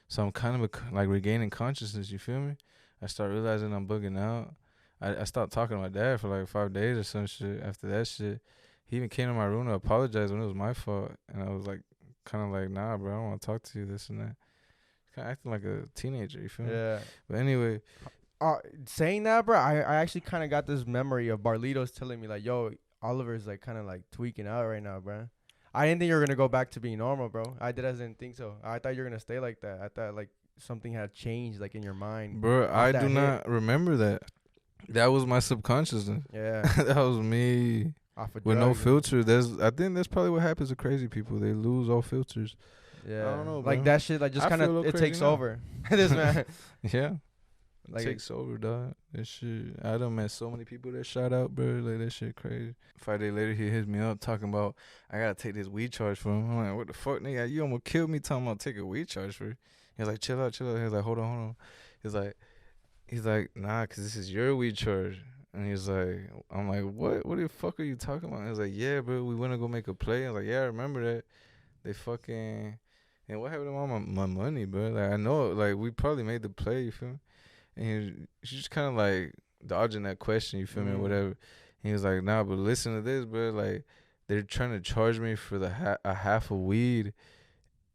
So I'm kind of like regaining consciousness, you feel me? I start realizing I'm bugging out. I stopped talking to my dad for like 5 days or some shit. After that shit, he even came to my room to apologize when it was my fault. And I was like, kind of like, nah, bro, I don't want to talk to you, this and that. Kind of acting like a teenager, you feel me? Yeah. But anyway, Saying that, bro, I actually kind of got this memory of Barlitos telling me like, yo, Oliver's like kind of like tweaking out right now, bro. I didn't think you were gonna go back to being normal, bro. I didn't think so. I thought you were gonna stay like that. I thought like something had changed like in your mind. bro, I that do hit. not remember that. That was my subconsciousness. Yeah. That was me Off of with no drugs. filter. I think that's probably what happens to crazy people. They lose all filters. Yeah. I don't know, like bro. that shit like just I kind feel a of little it crazy takes now. over. This man. Yeah. Like- Takes over, dog. That shit. I done met so many people that shot out, bro. Like, that shit crazy. 5 days later, he hits me up talking about, I gotta take this weed charge for him. I'm like, what the fuck, nigga? You almost killed me talking about take a weed charge for you. He was like, chill out, chill out. He was like, hold on. He's like, nah, cause this is your weed charge. And he's like, I'm like, what the fuck are you talking about? He was like, yeah, bro, we wanna go make a play. I was like, yeah, I remember that. They fucking, and what happened to all my money, bro? Like, I know, like, we probably made the play, you feel me? And she's just kind of like dodging that question, you feel me, or whatever. And he was like, nah, but listen to this, bro. Like, they're trying to charge me for a half of weed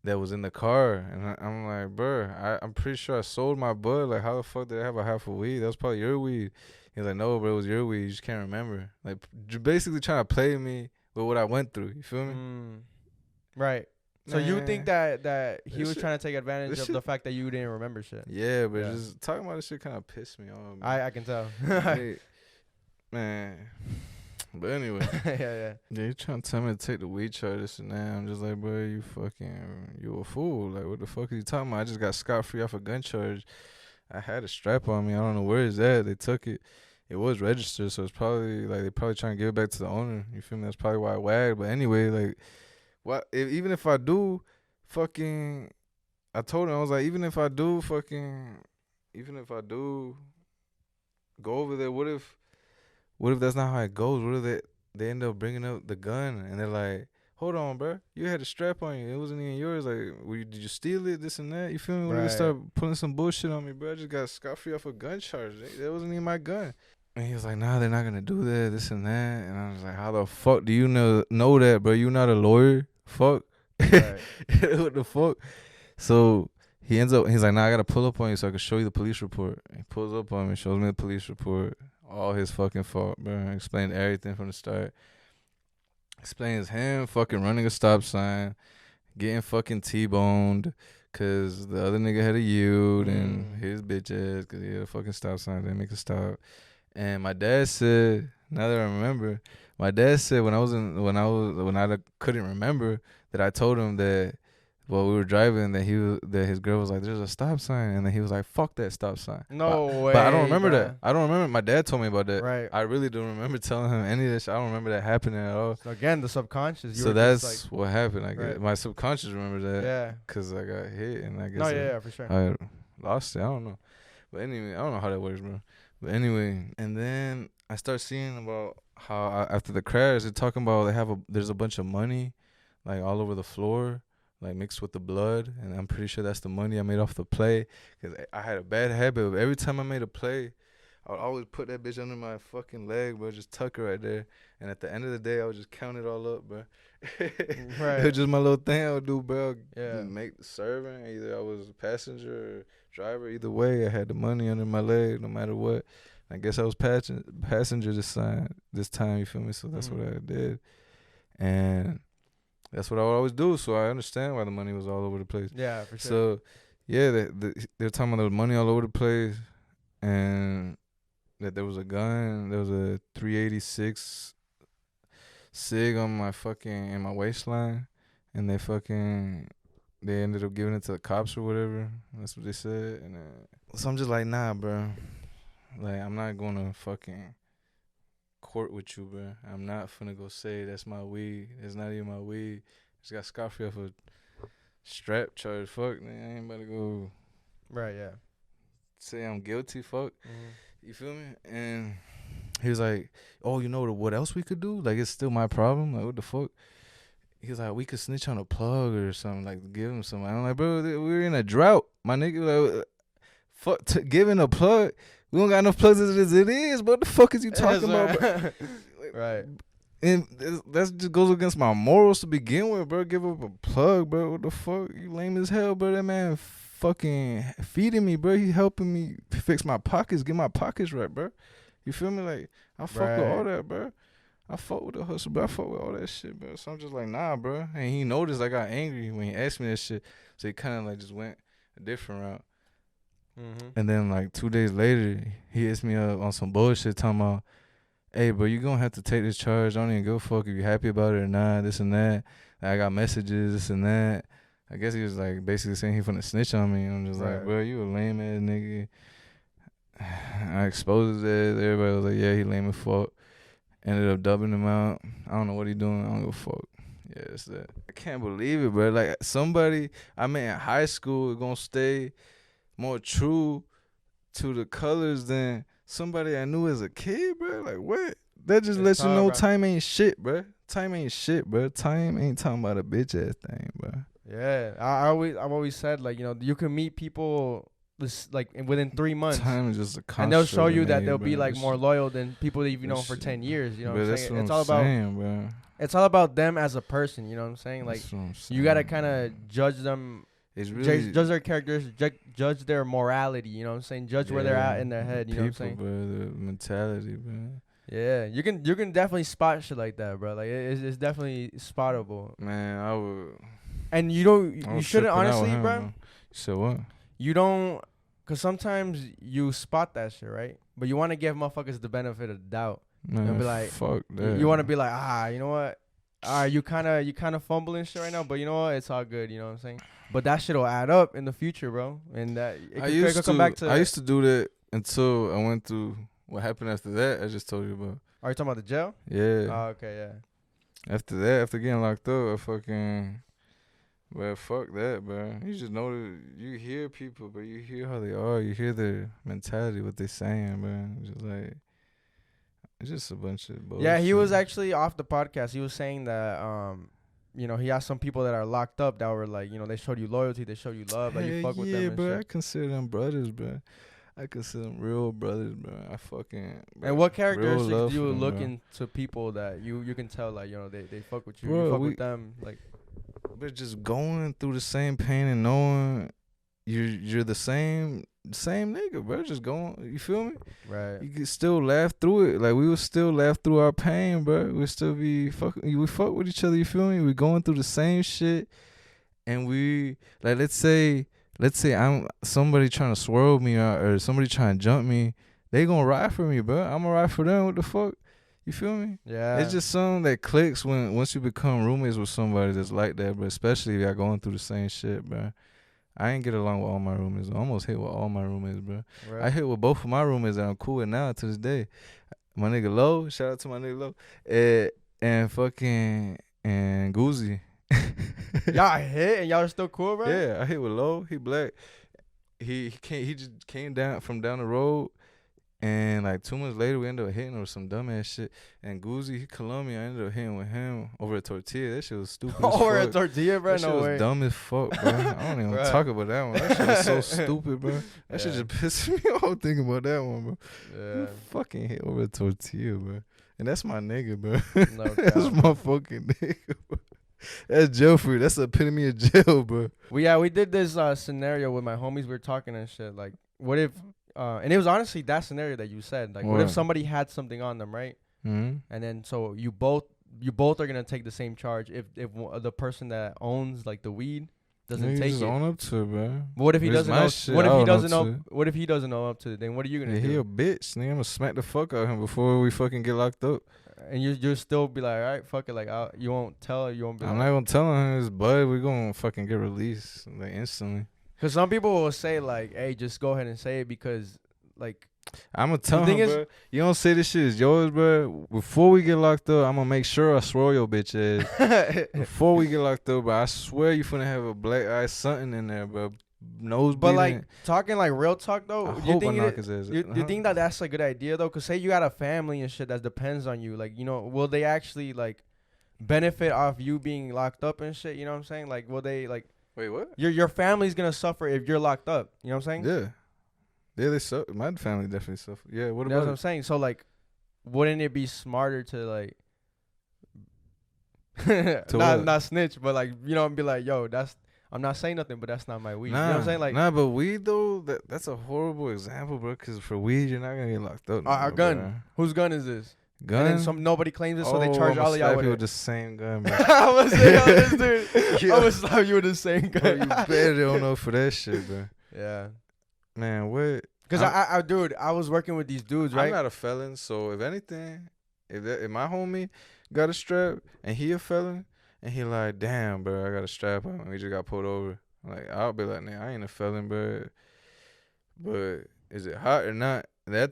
that was in the car. And I'm like, bro, I'm pretty sure I sold my bud. Like, how the fuck did I have a half of weed? That was probably your weed. He was like, no, bro, it was your weed. You just can't remember. Like, basically trying to play me with what I went through. You feel me? Right. So you Man. think that he This was shit- trying to take advantage this of shit- the fact that you didn't remember shit? Yeah, but Yeah. just talking about this shit kind of pissed me off. I can tell. Hey, man. But anyway, yeah. yeah, you trying to tell me to take the weed charge, this and that. I'm just like, bro, you a fool. Like, what the fuck are you talking about? I just got scot-free off a gun charge. I had a strap on me. I don't know where it's at. They took it. It was registered, so it's probably, like, they probably trying to give it back to the owner. You feel me? That's probably why I wagged. But anyway, like, even if I do fucking, I told him, I was like, even if I do go over there, what if that's not how it goes? What if they end up bringing up the gun and they're like, hold on, bro, you had a strap on you, it wasn't even yours. Like, did you steal it? This and that. You feel me? What if they Right. start putting some bullshit on me, bro? I just got scot-free off a gun charge. That wasn't even my gun. And he was like, nah, they're not gonna do that, this and that. And I was like, how the fuck do you know that, bro? You not a lawyer? Fuck. Right. What the fuck? So he's like, nah, I gotta pull up on you so I can show you the police report. He pulls up on me, shows me the police report. All his fucking fault, bro. Explained everything from the start. Explains him fucking running a stop sign, getting fucking T-boned, cause the other nigga had a yield and his bitch ass, cause he had a fucking stop sign, didn't make a stop. And my dad said now that I remember, my dad said when I couldn't remember that I told him that while we were driving that his girl was like, "There's a stop sign," and then he was like, "Fuck that stop sign." No way. But I don't remember bruh. that. I don't remember. My dad told me about that. Right. I really don't remember telling him any of this shit. I don't remember that happening at all. So again, the subconscious. So that's what happened. I guess Right. my subconscious remembers that. Yeah. Cause I got hit and I guess. No, yeah, for sure. I lost it. I don't know. But anyway, I don't know how that works, bro. But anyway, and then I start seeing about how after the crash, they're talking about there's a bunch of money, like all over the floor, like mixed with the blood, and I'm pretty sure that's the money I made off the play. Cause I had a bad habit of every time I made a play, I would always put that bitch under my fucking leg, bro, just tuck her right there. And at the end of the day, I would just count it all up, bro. Right. It was just my little thing I would do, bro. Yeah. Just make the serving. Either I was a passenger or driver. Either way, I had the money under my leg, no matter what. I guess I was passenger this time. You feel me? So that's what I did, and that's what I would always do. So I understand why the money was all over the place. Yeah, for sure. So yeah, they're talking about the money all over the place, and that there was a gun. There was a 386 SIG on my fucking in my waistline, and they ended up giving it to the cops or whatever. That's what they said. And so I'm just like, nah, bro. Like, I'm not gonna fucking court with you, bro. I'm not finna go say that's my weed. It's not even my weed. Just got scot-free off a strap charge. Fuck, man. I ain't about to go. Right, yeah. Say I'm guilty, fuck. Mm-hmm. You feel me? And he was like, oh, you know what else we could do? Like, it's still my problem. Like, what the fuck? He was like, we could snitch on a plug or something. Like, give him something. I'm like, bro, we're in a drought. My nigga, like, fuck, giving a plug. We don't got enough plugs as it is. But what the fuck is you talking about, bro? Right. And that just goes against my morals to begin with, bro. Give up a plug, bro. What the fuck? You lame as hell, bro. That man fucking feeding me, bro. He helping me fix my pockets, get my pockets right, bro. You feel me? Like, I fuck with all that, bro. I fuck with the hustle, bro. I fuck with all that shit, bro. So I'm just like, nah, bro. And he noticed I got angry when he asked me that shit. So he kind of like just went a different route. Mm-hmm. And then like 2 days later, he hits me up on some bullshit talking about, hey, bro, you gonna have to take this charge. I don't even give a fuck if you happy about it or not, this and that. I got messages, this and that. I guess he was like basically saying he finna snitch on me. I'm just like, bro, you a lame ass nigga. I exposed it. Everybody was like, yeah, he lame as fuck. Ended up dubbing him out. I don't know what he doing. I don't give a fuck. Yeah, it's that. I can't believe it, bro. Like, somebody I met in high school is gonna stay more true to the colors than somebody I knew as a kid, bro. Like, what? That just lets you know, bro. Time ain't shit, bro. Time ain't shit, bro. Time ain't talking about a bitch ass thing, bro. Yeah, I've always said, like, you know, you can meet people this, like, within 3 months. Time is just a construct, and they'll show you that they'll bro. be like more loyal than people that you've known for 10 years. You know what I'm saying? It's all about, bro. It's all about them as a person. You know what I'm saying? Like, you gotta kind of judge them. It's really judge their characters, judge their morality. You know what I'm saying? Judge where they're at in their head. You know what I'm saying? Bro, the mentality, bro. Yeah, you can definitely spot shit like that, bro. Like, it's definitely spottable. Man, I would. And you shouldn't, honestly, bro. You said what? You don't, cause sometimes you spot that shit, right? But you want to give motherfuckers the benefit of the doubt. Man, be like, fuck that. You want to be like, you know what? You kind of fumbling shit right now, but you know what? It's all good. You know what I'm saying? But that shit will add up in the future, bro. And that it could come back to. I used to do that until I went through what happened after that. I just told you about. Are you talking about the jail? Yeah. Oh, okay, yeah. After that, after getting locked up, I fucking. Well, fuck that, bro. You just know that you hear people, but you hear how they are. You hear their mentality, what they saying, bro. It's just like, it's just a bunch of bullshit. Yeah, he was actually off the podcast. He was saying that, you know, he has some people that are locked up that were like, you know, they showed you loyalty, they showed you love, like you fuck with them. Yeah, bro. Shit. I consider them brothers, bro. I consider them real brothers, bro. I fucking. Bro, and what characteristics do you them, look bro. into people that you can tell, like, you know, they fuck with you, bro, you fuck with them, like. But just going through the same pain and knowing you're the same nigga, bro. Just going, you feel me? Right. You can still laugh through it. Like, we would still laugh through our pain, bro. We still be we fuck with each other. You feel me? We going through the same shit, and we like let's say I'm somebody trying to swirl me or somebody trying to jump me. They gonna ride for me, bro. I'm gonna ride for them. What the fuck? You feel me? Yeah. It's just something that clicks once you become roommates with somebody that's like that, bro. Especially if y'all going through the same shit, bro. I ain't get along with all my roommates. I almost hit with all my roommates, bro. Right. I hit with both of my roommates that I'm cool with now to this day. My nigga Low, shout out to my nigga Low, and fucking and Goozy. Y'all hit and y'all are still cool, bro? Yeah, I hit with Low. He black. He just came down from down the road, and like 2 months later we ended up hitting over some dumbass shit. And Goozy, he Colombian. I ended up hitting with him over a tortilla. That shit was stupid. Over as a tortilla, bro? That shit No was way. dumb as fuck, bro. I don't even Bruh. talk about that one. That shit was so stupid, bro. That shit Yeah. just pissed me off thinking about that one, bro. Yeah. You fucking hit over a tortilla, bro. And that's my nigga, bro. No That's doubt. my fucking nigga, bro. That's jail free. That's the epitome of jail, bro. We did this scenario with my homies. We were talking and shit. Like, what if? And it was honestly that scenario that you said. Like, what if What? somebody had something on them, right? Mm-hmm. And then so you both are gonna take the same charge if the person that owns like the weed doesn't take just it. own up to it, bro. What if he It's doesn't my know? shit. What if I he own up doesn't know? to it. What if he doesn't know up to it? Then what are you gonna Yeah, he do? a bitch, nigga. I'm gonna smack the fuck out of him before we fucking get locked up. And you still be like, all right, fuck it. Like, you won't tell. You won't be. I'm like, not gonna tell him his bud. We gonna fucking get released like instantly. Cause some people will say like, hey, just go ahead and say it because like. I'm gonna tell thing him, is- bro. You don't say this shit is yours, bro. Before we get locked up, I'm gonna make sure I swirl your bitch ass. Before we get locked up, bro, I swear you finna have a black eye something in there, bro. Nose But bleeding. like talking like real talk though, I you hope I think knock his ass. you think that that's a good idea though? Cause say you got a family and shit that depends on you. Like, you know, will they actually like benefit off you being locked up and shit? You know what I'm saying? Like, will they like Wait, what? your family's gonna suffer if you're locked up? You know what I'm saying? Yeah. Yeah, they suffer. My family definitely suffer. Yeah, what That's about what I'm it? saying. So like, wouldn't it be smarter to like what? not snitch, but like, you know, and be like, yo, I'm not saying nothing, but that's not my weed. You know what I'm saying? Like, nah, but weed though, that's a horrible example, bro. Cause for weed, you're not gonna get locked up. our no, gun. bro. Whose gun is this? Gun. And then nobody claims it, so they Oh, charge I'ma all of y'all slap with you it. with the same gun, bro. I'm gonna say, yo, this dude. Yo. I'm gonna slap you with the same Bro, gun. you better don't know for that shit, bro. Yeah. Man, what? Cause I dude, I was working with these dudes, right? I'm not a felon, so if anything, if my homie got a strap and he a felon and he like, damn, bro, I got a strap on and we just got pulled over, like I'll be like, nah, I ain't a felon, bro. But is it hot or not? At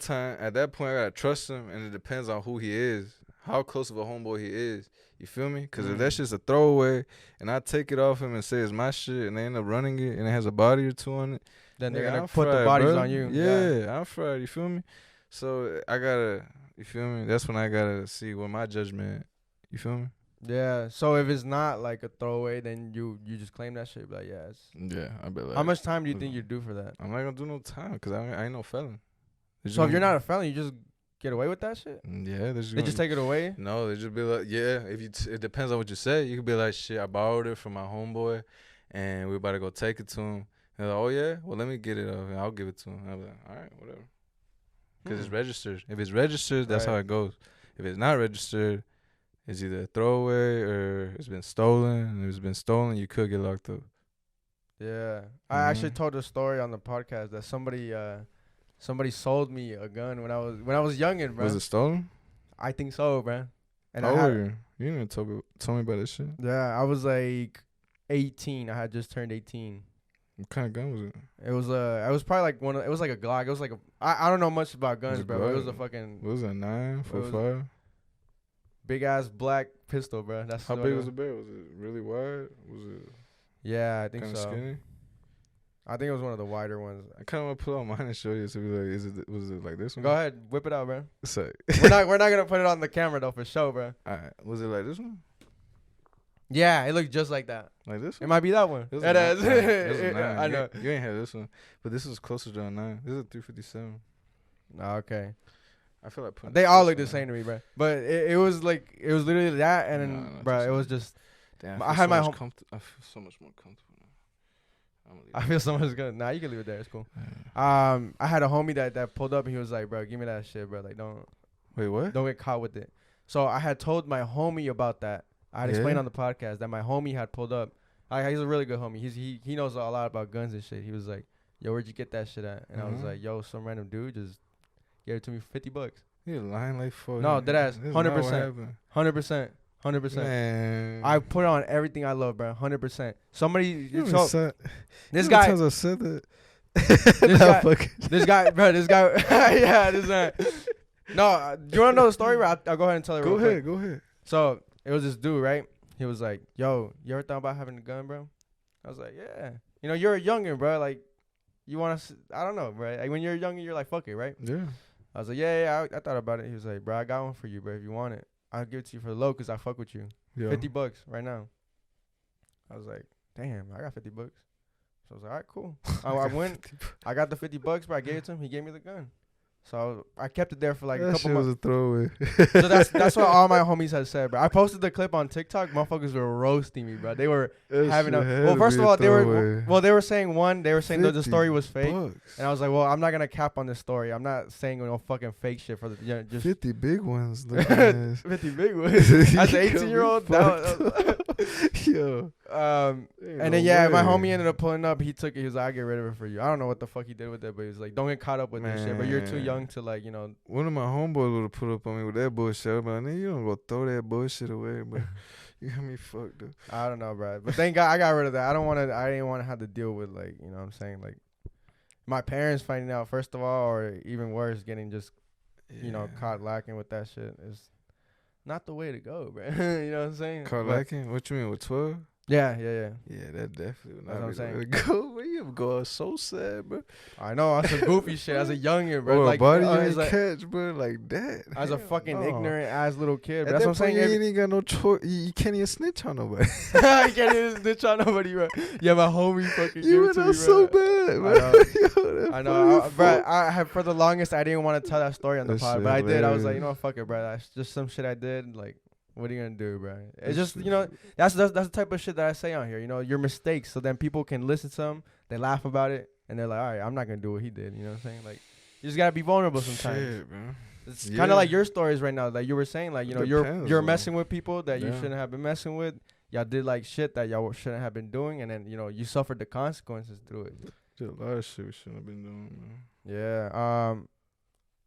that point, I gotta trust him, and it depends on who he is, how close of a homeboy he is. You feel me? Because if that's just a throwaway and I take it off him and say it's my shit and they end up running it and it has a body or two on it, then they're nigga, gonna I'm put the fried, bodies bro. on you. Yeah, I'm fried. You feel me? So I gotta, you feel me? That's when I gotta see what my judgment. You feel me? Yeah. So if it's not like a throwaway, then you just claim that shit. Be like, yeah. Yeah, I bet. Like, How much time do you think you'd do for that? I'm not gonna do no time because I ain't no felon. So if you're not a felon, you just get away with that shit? Yeah, They just take it away? No, they just be like, yeah. If you, it depends on what you say. You could be like, shit, I borrowed it from my homeboy, and we about to go take it to him. And they're like, oh yeah, well let me get it off, and I'll give it to him. I'll be like, all right, whatever. Because it's registered. If it's registered, that's Right. how it goes. If it's not registered, it's either a throwaway or it's been stolen. And if it's been stolen, you could get locked up. Yeah. I actually Mhm. told a story on the podcast that somebody sold me a gun when I was youngin', bro. Was it stolen? I think so, bro. And How I old had, were you? You didn't tell me about this shit. yeah, I was like 18. I had just turned 18. What kind of gun was it? It was probably like it was like a Glock. It was like I don't know much about guns, it bro. But it was Glock? a fucking What was it, 9, It was 4.5? big ass black pistol, bro. That's How what big it was the barrel? Was it really wide? Was it Yeah, I think kind of so. skinny? I think it was one of the wider ones. I kind of want to pull out mine and show you to be like, was it like this one? Go ahead, whip it out, bro. So, we're not gonna put it on the camera though for show, bro. alright, was it like this one? Yeah, it looked just like that. Like this It one? might be that one. This It was is. a 9. This was a 9. I know. You ain't had this one, but this is closer to a 9. This is a 357. Okay. I feel like putting They this all closer look the to same to me, bro. But it was literally that, and then, Nah, bro, just it was like- just. Damn, I had my home. I feel so much more comfortable now. I'm gonna leave I it. feel so much good. Nah, you can leave it there. It's cool. Yeah. I had a homie that pulled up and he was like, bro, give me that shit, bro. Like, don't Wait, what? get caught with it. So I had told my homie about that. I had explained Yeah? on the podcast that my homie had pulled up. He's a really good homie. He knows a lot about guns and shit. He was like, yo, where'd you get that shit at? And I was Mhm. like, yo, some random dude just gave it to me for $50. You're lying like fuck. No, deadass. 100%. 100%. 100%. Man. I put on everything I love, bro. 100%. Somebody. This guy. times I said that. This guy, bro. This guy. Yeah, this guy. No, do you want to know the story? I'll go ahead and tell it. Go real ahead. quick. Go ahead. So it was this dude, right? He was like, "Yo, you ever thought about having a gun, bro?" I was like, "Yeah." You know, you're a youngin', bro. Like, you want to? I don't know, bro. Like, when you're younger, you're like, "Fuck it," right? Yeah. I was like, "Yeah, I thought about it." He was like, "Bro, I got one for you, bro. If you want it, I'll give it to you for the low, cause I fuck with you. Yeah. $50 right now." I was like, "Damn, I got $50." So I was like, "All right, cool." I went. I got the $50, bro. I gave it to him. He gave me the gun. So I kept it there for like a couple months. That shit was a throwaway. So that's what all my homies had said, bro. I posted the clip on TikTok. Motherfuckers were roasting me, bro. They were having a well. First of all, they were saying that the story was fake, and I was like, well, I'm not gonna cap on this story. I'm not saying no fucking fake shit for the just 50 big ones. 50 big ones. As an 18-year-old, yo. And then my homie ended up pulling up. He took it. He was like, "I'll get rid of it for you." I don't know what the fuck he did with it, but he was like, "Don't get caught up with this shit." But you're too young to like, you know. One of my homeboys would have put up on me with that bullshit. But nigga, you don't go throw that bullshit away, bro. You got me fucked up. I don't know, bro. But thank God I got rid of that. I didn't want to have to deal with like, you know what I'm saying, like my parents finding out first of all, or even worse, getting just you know, caught lacking with that shit is not the way to go, bro. You know what I'm saying? Caught lacking? What you mean, with 12? Yeah. Yeah, that definitely would not be the way to go. Where you go so sad, bro. I know, that's some goofy shit as a youngin', bro. Or like, a body you ain't like, catch, bro, like that. As a fucking ignorant ass little kid, bro. At That's what I'm saying. You ain't got no choice. You can't even snitch on nobody. You can't even snitch on nobody, bro. Yeah, my homie fucking you gave it to me, bro. so bad, bro. I know, bro. I have for the longest I didn't want to tell that story on the pod, but I did. I was like, you know what, fuck it, bro. That's just some shit I did, like. What are you gonna do, bro? It's just, you know, that's the type of shit that I say on here. You know, your mistakes, so then people can listen to them, they laugh about it, and they're like, all right, I'm not gonna do what he did. You know what I'm saying? Like, you just gotta be vulnerable sometimes. Shit, bro. It's kind of like your stories right now, like you were saying, like, you know, you're messing with people that you Yeah. shouldn't have been messing with. Y'all did like shit that y'all shouldn't have been doing, and then, you know, you suffered the consequences through it. Did a lot of shit we shouldn't have been doing, man. Yeah.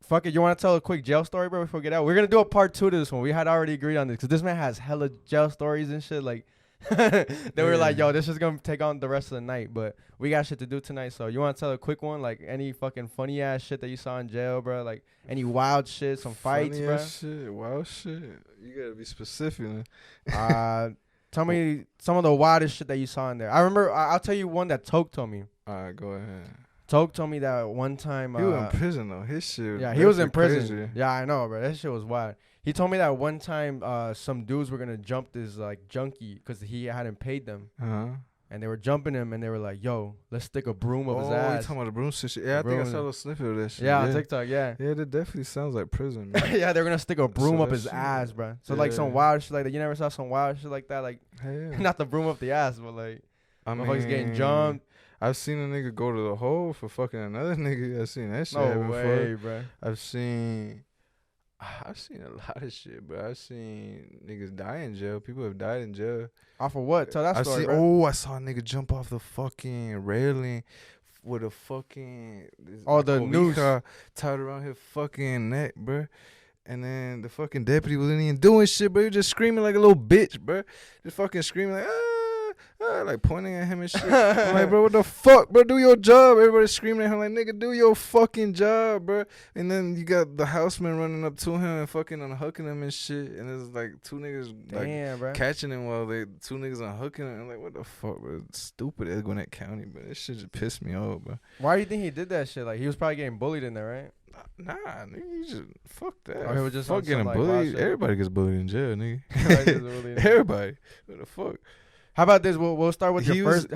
Fuck it, you want to tell a quick jail story, bro, before we get out? We're going to do a part 2 to this one. We had already agreed on this because this man has hella jail stories and shit. Like, they were like, yo, this is going to take on the rest of the night. But we got shit to do tonight. So you want to tell a quick one? Like, any fucking funny ass shit that you saw in jail, bro? Like, any wild shit, some fights, funny bro? Shit, wild shit. You got to be specific, man. Tell me some of the wildest shit that you saw in there. I remember, I'll tell you one that Toke told me. All right, go ahead. Toke told me that one time. He was in prison, though. His shit. Yeah, he was in prison. Crazy. Yeah, I know, bro. That shit was wild. He told me that one time some dudes were going to jump this, like, junkie because he hadn't paid them. Uh-huh. And they were jumping him, and they were like, yo, let's stick a broom up his ass. Oh, you talking about the broom shit? Yeah, I think I saw a little snippet of that shit. Yeah, on TikTok, yeah. Yeah, that definitely sounds like prison, man. Yeah, they're going to stick a broom up his ass, bro. So, like, some wild shit like that. You never saw some wild shit like that? Like, not the broom up the ass, but, like, motherfuckers getting jumped. I've seen a nigga go to the hole for fucking another nigga. I've seen that shit. No way, bro. I've seen a lot of shit, bro. I've seen niggas die in jail. People have died in jail. Off of what? Tell that story, bro. I saw a nigga jump off the fucking railing with a fucking the noose tied around his fucking neck, bro. And then the fucking deputy wasn't even doing shit, bro. He was just screaming like a little bitch, bro. Just fucking screaming like, like pointing at him and shit. I'm like, bro, what the fuck, bro? Do your job. Everybody's screaming at him like, nigga, do your fucking job, bro. And then you got the houseman running up to him and fucking unhooking him and shit. And there's like two niggas like catching him while two niggas unhooking him. I'm like, what the fuck, bro? Stupid Gwinnett County, bro. This shit just pissed me off, bro. Why do you think he did that shit? Like, he was probably getting bullied in there, right? Nah, nigga, you just fuck that. Or he was just fuck getting bullied. Everybody gets bullied in jail, nigga. Everybody. What the fuck? How about this? We'll start with your first.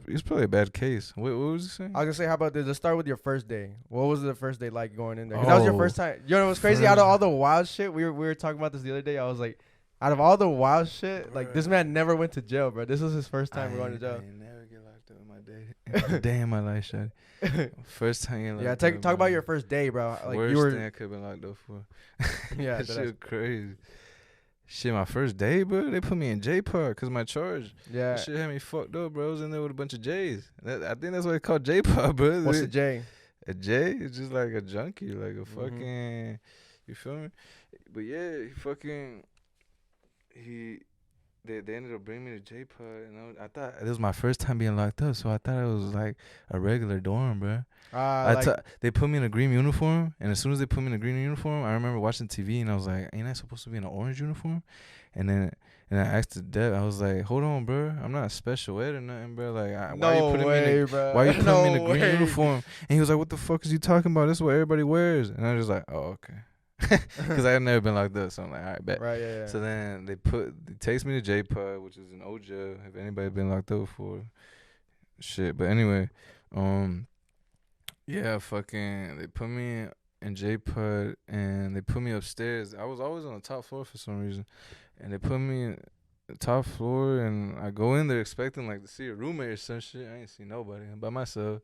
He's probably a bad case. What was he saying? I was gonna say, how about this? Let's start with your first day. What was the first day like going in there? 'Cause that was your first time. You know what's crazy? Out of all the wild shit, we were talking about this the other day. I was like, out of all the wild shit, like this man never went to jail, bro. This was his first time going to jail. I never get locked up in my day. Day in my life, shawty. First time getting locked up. Yeah, talk about your first day, bro. Like worst you were. Thing I could have been locked up for. Yeah, that shit crazy. Shit, my first day, bro, they put me in J Park because my charge. Yeah. That shit had me fucked up, bro. I was in there with a bunch of J's. I think that's what they call J Park, bro. What's a J? A J is just like a junkie, like a fucking. You feel me? But yeah, they ended up bringing me to J-Pod, and I thought it was my first time being locked up, so I thought it was like a regular dorm, bro. They put me in a green uniform, and as soon as they put me in a green uniform, I remember watching TV, and I was like, "Ain't I supposed to be in an orange uniform?" And I asked the dad, I was like, "Hold on, bro, I'm not special ed or nothing, bro. Like, why you putting me in a green uniform?" And he was like, "What the fuck is you talking about? This is what everybody wears." And I was just like, "Oh, okay." Because I had never been locked up, so I'm like, all right, bet. Right, yeah. So then they takes me to J-Pod, which is an old jail. If anybody been locked up before, shit. But anyway, yeah, they put me in J-Pod and they put me upstairs. I was always on the top floor for some reason, and they put me in the top floor, and I go in there expecting like to see a roommate or some shit. I ain't see nobody. I'm by myself.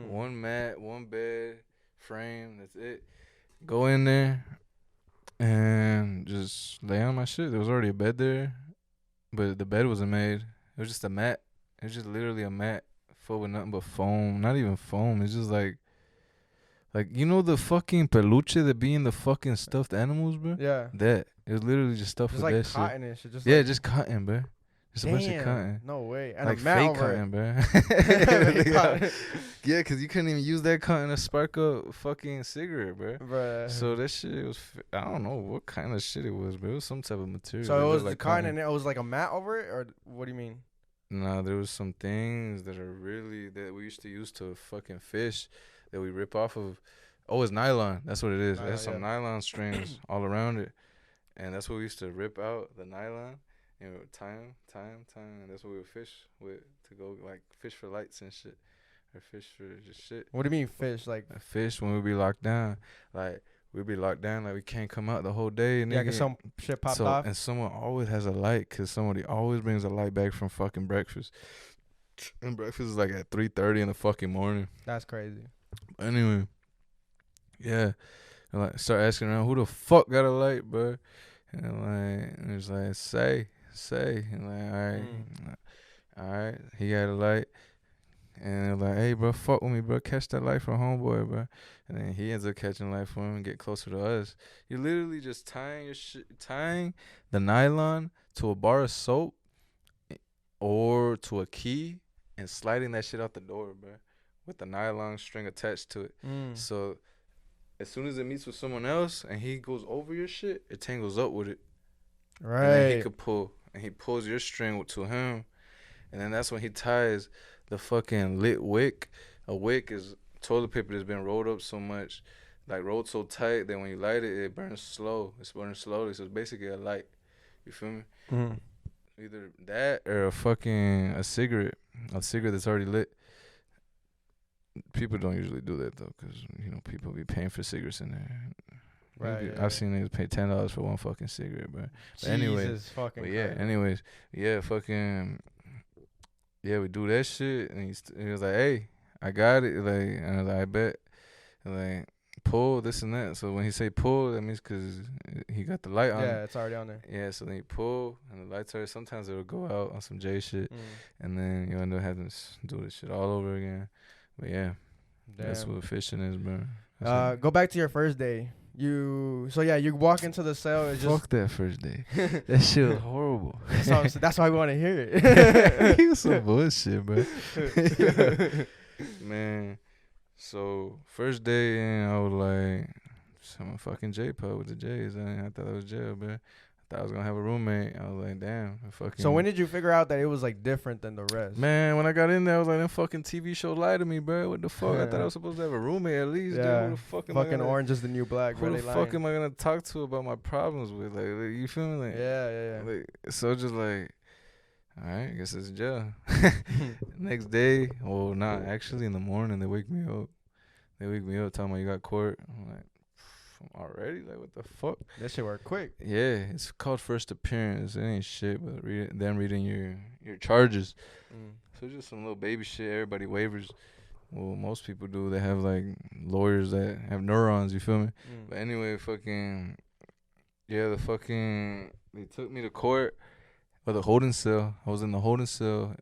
One mat, one bed, frame. That's it. Go in there and just lay on my shit. There was already a bed there, but the bed wasn't made. It was just a mat. It was just literally a mat full with nothing but foam. Not even foam. It's just like you know the fucking peluche that be in the fucking stuffed animals, bro? Yeah. That. It was literally just stuff with like that cotton shit. And shit. Just cotton, bro. Just a bunch of cotton. No way. And like a mat fake over cotton, it. bro. Yeah, because you couldn't even use that cotton to spark a fucking cigarette, bro. Bruh. So that shit was, I don't know what kind of shit it was, but it was some type of material. So it was like the cotton and it was like a mat over it? Or what do you mean? Nah, there was some things that we used to use to fucking fish that we rip off of. Oh, it's nylon. That's what it is. It has some nylon strings all around it. And that's what we used to rip out, the nylon. And we would tie them. And that's what we would fish with to go, like, fish for lights and shit. Or fish for just shit. What do you mean fish? Like fish when we be locked down. Like, we be locked down, like, we can't come out the whole day. Yeah, because some shit popped off. And someone always has a light because somebody always brings a light back from fucking breakfast. And breakfast is, like, at 3:30 in the fucking morning. That's crazy. But anyway, yeah. And, like, start asking around, who the fuck got a light, bro? And it's like, say. And like, all right, he got a light. And they're like, hey, bro, fuck with me, bro. Catch that light from homeboy, bro. And then he ends up catching light for him and get closer to us. You're literally just tying the nylon to a bar of soap or to a key and sliding that shit out the door, bro, with the nylon string attached to it. So as soon as it meets with someone else and he goes over your shit, it tangles up with it. Right. And then he could pull. And he pulls your string to him. And then that's when he ties the fucking lit wick. A wick is toilet paper that's been rolled up so much, like rolled so tight that when you light it, it burns slow. It's burning slowly. So it's basically a light. You feel me? Either that or a cigarette. A cigarette that's already lit. People don't usually do that though, because people be paying for cigarettes in there. Right. I've seen niggas pay $10 for one fucking cigarette, bro. But we do that shit, and he was like, "Hey, I got it." Like, and I was like, "I bet." And like, pull this and that. So when he say pull, that means because he got the light on. Yeah, it's already on there. Yeah, so then you pull, and the lights are. Sometimes it'll go out on some J shit, and then you end up having to do this shit all over again. But yeah, that's what fishing is, bro. Go back to your first day. You walk into the cell. It's Fuck that first day. That shit was horrible. That's why we want to hear it. He was some bullshit, bro. Man, so first day, I was like, some fucking J-Pod with the J's. I thought it was jail, bro. I thought I was gonna have a roommate. I was like, damn. So when did you figure out that it was like different than the rest? Man, when I got in there, I was like, them fucking TV show lied to me, bro. What the fuck? I thought I was supposed to have a roommate at least. Yeah. Dude. Fucking Orange is the New Black. Who the fuck am I gonna talk to about my problems with? Like you feel me? Like, yeah. Like, so just like, all right, I guess it's jail. Next day, actually in the morning they wake me up. Talking about you got court. I'm like, already? Like, what the fuck? That shit worked quick. Yeah, it's called first appearance. It ain't shit, but reading your charges. So it's just some little baby shit. Everybody waivers. Well, most people do. They have like lawyers that have neurons. You feel me? But anyway, they took me to court or the holding cell. I was in the holding cell,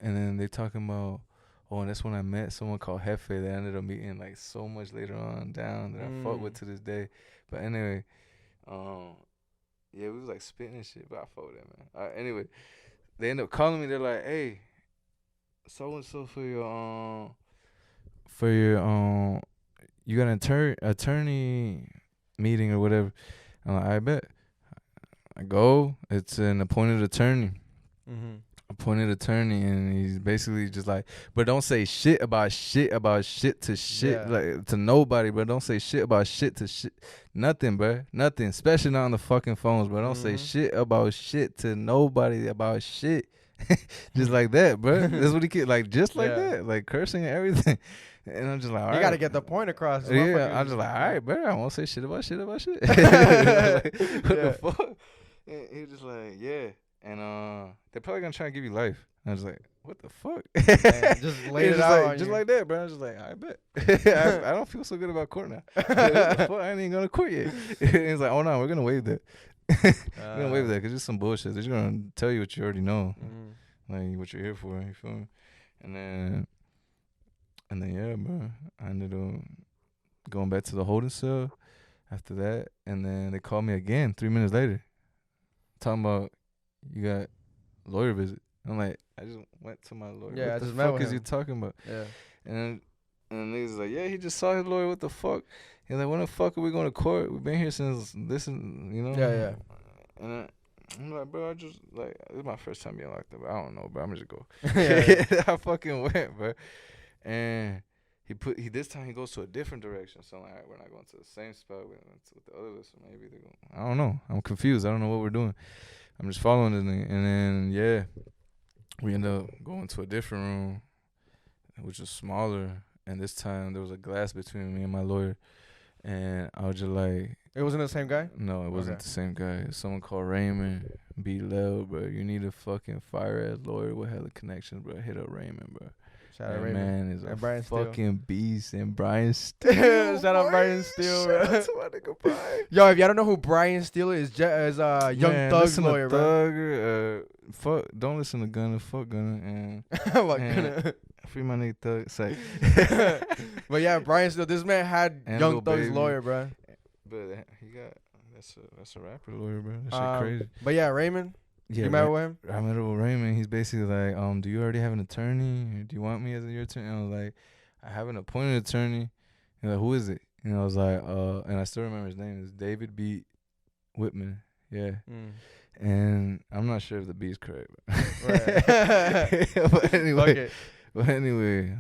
and then they talking about, Oh, and that's when I met someone called Hefe that I ended up meeting like so much later on down that I fuck with to this day. But anyway, yeah, we was like spitting and shit, but I fuck with that, man. Anyway, they end up calling me. They're like, "Hey, so and so for your you got an attorney meeting or whatever." I'm like, "I bet." I go. It's an appointed attorney. Mm-hmm. Appointed attorney, and he's basically just like, but don't say shit to shit, like to nobody, but don't say shit about shit to shit, nothing, bro, nothing, especially not on the fucking phones, bro. Don't say shit about shit to nobody about shit, just like that, bro. That's what he get, like, just like that, like cursing and everything. And I'm just like, all right, you gotta get the point across. Yeah, I'm just like, all right, bro, I won't say shit about shit. Like, what the fuck? And he was just like, yeah. And they're probably gonna try and give you life. And I was like, what the fuck? Man, just laid it out like, just like that, bro. I was just like, I bet. I don't feel so good about court now. What the fuck? I ain't even gonna court yet. And he's like, oh no, we're gonna waive that. We're gonna waive that because it's some bullshit. They're just gonna tell you what you already know, like what you're here for. You feel me? And then yeah, bro. I ended up going back to the holding cell after that, and then they called me again 3 minutes later, talking about, you got lawyer visit. I'm like, I just went to my lawyer. Yeah, what I the just fuck met is him. he talking about? Yeah. And the niggas like, yeah, he just saw his lawyer. What the fuck? He's like, when the fuck are we going to court? We've been here since this, and you know. Yeah. And I'm like, bro, I just like, this is my first time being locked up. I don't know, bro. I'm just go. I fucking went, bro. And this time he goes to a different direction. So I'm like, all right, we're not going to the same spot. We went to the other list. Maybe they're going. I don't know. I'm confused. I don't know what we're doing. I'm just following this nigga. And then, yeah, we end up going to a different room, which was smaller. And this time there was a glass between me and my lawyer. And I was just like, it wasn't the same guy? No, it wasn't the same guy. It was someone called Raymond B. Lel, bro. You need a fucking fire-ass lawyer with hella connections, bro. Hit up Raymond, bro. Shout out Raymond. Man is a Brian fucking beast. And Brian Steele. Shout out Brian Steele, bro. Shout out to my nigga Brian. Yo, if y'all don't know who Brian Steele is Young Thug's lawyer, bro. Fuck, don't listen to Gunna. Fuck Gunna. And free my nigga Thug. Say. But yeah, Brian Steele. This man had Young Thug's lawyer, bro. But he got that's a rapper lawyer, bro. That shit crazy. But yeah, Raymond. Yeah, you met with him? I met with Raymond. He's basically like, do you already have an attorney? Or do you want me as your attorney? And I was like, I have an appointed attorney. He's like, who is it? And I was like, and I still remember his name is David B. Whitman. Yeah. And I'm not sure if the B is correct. But anyway,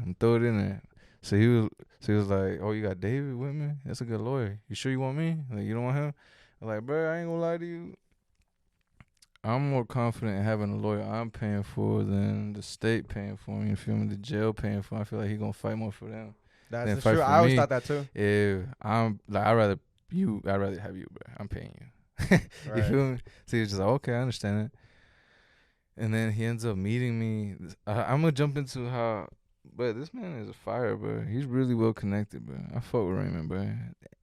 I'm throwing it in there. So he was like, oh, you got David Whitman? That's a good lawyer. You sure you want me? Like, you don't want him? I'm like, bro, I ain't gonna lie to you. I'm more confident in having a lawyer I'm paying for than the state paying for me. You feel me? The jail paying for me. I feel like he gonna fight more for them. That's true. I always thought that too. If I'm like, I'd rather have you, bro. I'm paying you. You feel me? So he's just like, okay, I understand it. And then he ends up meeting me. I'm gonna jump into how, but this man is a fire, bro. He's really well connected, bro. I fuck with Raymond, bro.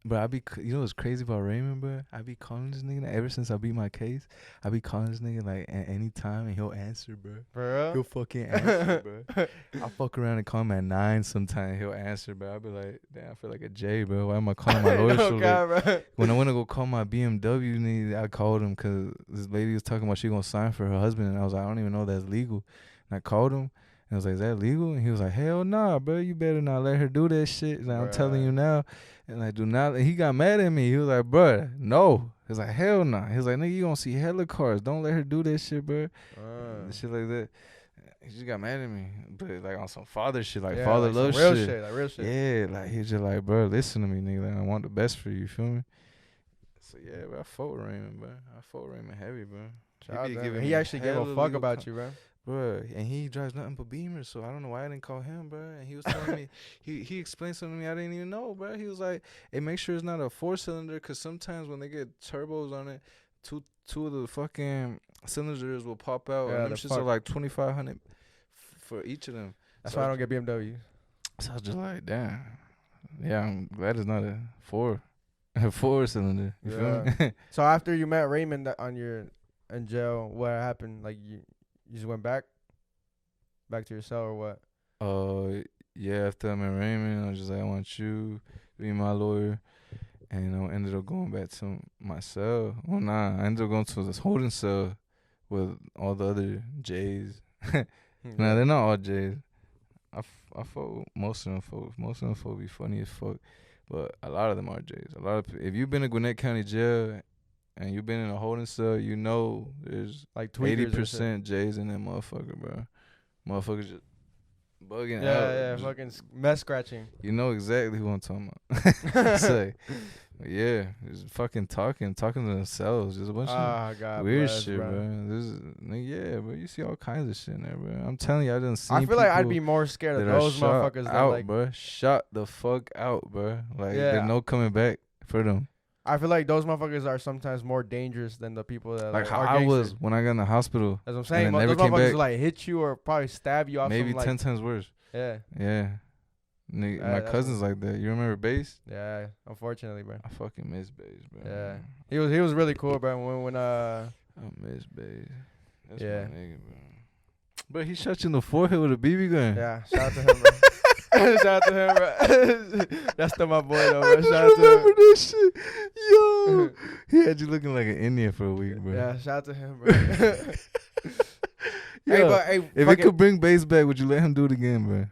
But you know what's crazy about Raymond, bro? I be calling this nigga ever since I beat my case. I be calling this nigga like at any time, and he'll answer, bro. Bro, he'll fucking answer, bro. I fuck around and call him at 9 sometime. He'll answer, bro. I be like, damn, I feel like a J, bro. Why am I calling my lawyer so late? When I went to go call my BMW nigga, I called him because this lady was talking about she gonna sign for her husband, and I was like, I don't even know that's legal. And I called him. And I was like, is that legal? And he was like, hell nah, bro. You better not let her do that shit. Like, I'm telling you now. And I do not. And he got mad at me. He was like, bro, no. He was like, hell nah. He was like, nigga, you gonna see hella cars. Don't let her do that shit, bro. Shit like that. He just got mad at me. But like on some father shit, like father like love real shit. Like real shit. Yeah, like he's just like, bro, listen to me, nigga. Like, I want the best for you. You feel me? So yeah, bro, I fought with Raymond, bro. I fought with Raymond heavy, bro. He actually gave a fuck about you, bro. Bro, and he drives nothing but Beamers, so I don't know why I didn't call him, bro. And he was telling me, he explained something to me I didn't even know, bro. He was like, hey, make sure it's not a 4-cylinder, because sometimes when they get turbos on it, two of the fucking cylinders will pop out, and them shits are like $2,500 for each of them. That's why I don't get BMWs. So I was just like, damn. Yeah, I'm glad it's not a 4-cylinder. You feel me? So after you met Raymond in jail, what happened? Like, you just went back to your cell or what? Yeah, after I met Raymond, I was just like, I want you to be my lawyer. And I ended up going back to my cell. Well, nah, I ended up going to this holding cell with all the other J's. Nah, they're not all J's. I fuck with most of them folks. Most of them folks be funny as fuck. But a lot of them are J's. If you've been in Gwinnett County Jail and you've been in a holding cell, you know there's like 80% J's in that motherfucker, bro. Motherfuckers just bugging out. Yeah, fucking mess scratching. You know exactly who I'm talking about. Say, yeah, just fucking talking to themselves. Just a bunch of weird shit, bro. Yeah, bro. You see all kinds of shit in there, bro. I'm telling you, I didn't see. I feel like I'd be more scared of those motherfuckers out, than like, bro. Shut the fuck out, bro. Like, there's no coming back for them. I feel like those motherfuckers are sometimes more dangerous than the people that like how I was when I got in the hospital. That's what I'm saying. Those motherfuckers like hit you or probably stab you off. Maybe 10 times worse. Yeah. Yeah. My cousin's like that. You remember Bass? Yeah, unfortunately, bro. I fucking miss Bass, bro. Yeah, he was really cool, bro. When I miss Bass. That's my nigga, bro. But he shot you in the forehead with a BB gun. Yeah, shout out to him, bro. Shout out to him, bro. That's still my boy, though, bro. Shout out to him. I remember this shit. Yo. He had you looking like an Indian for a week, bro. Yeah, shout out to him, bro. If it could bring Bass back, would you let him do it again, bro?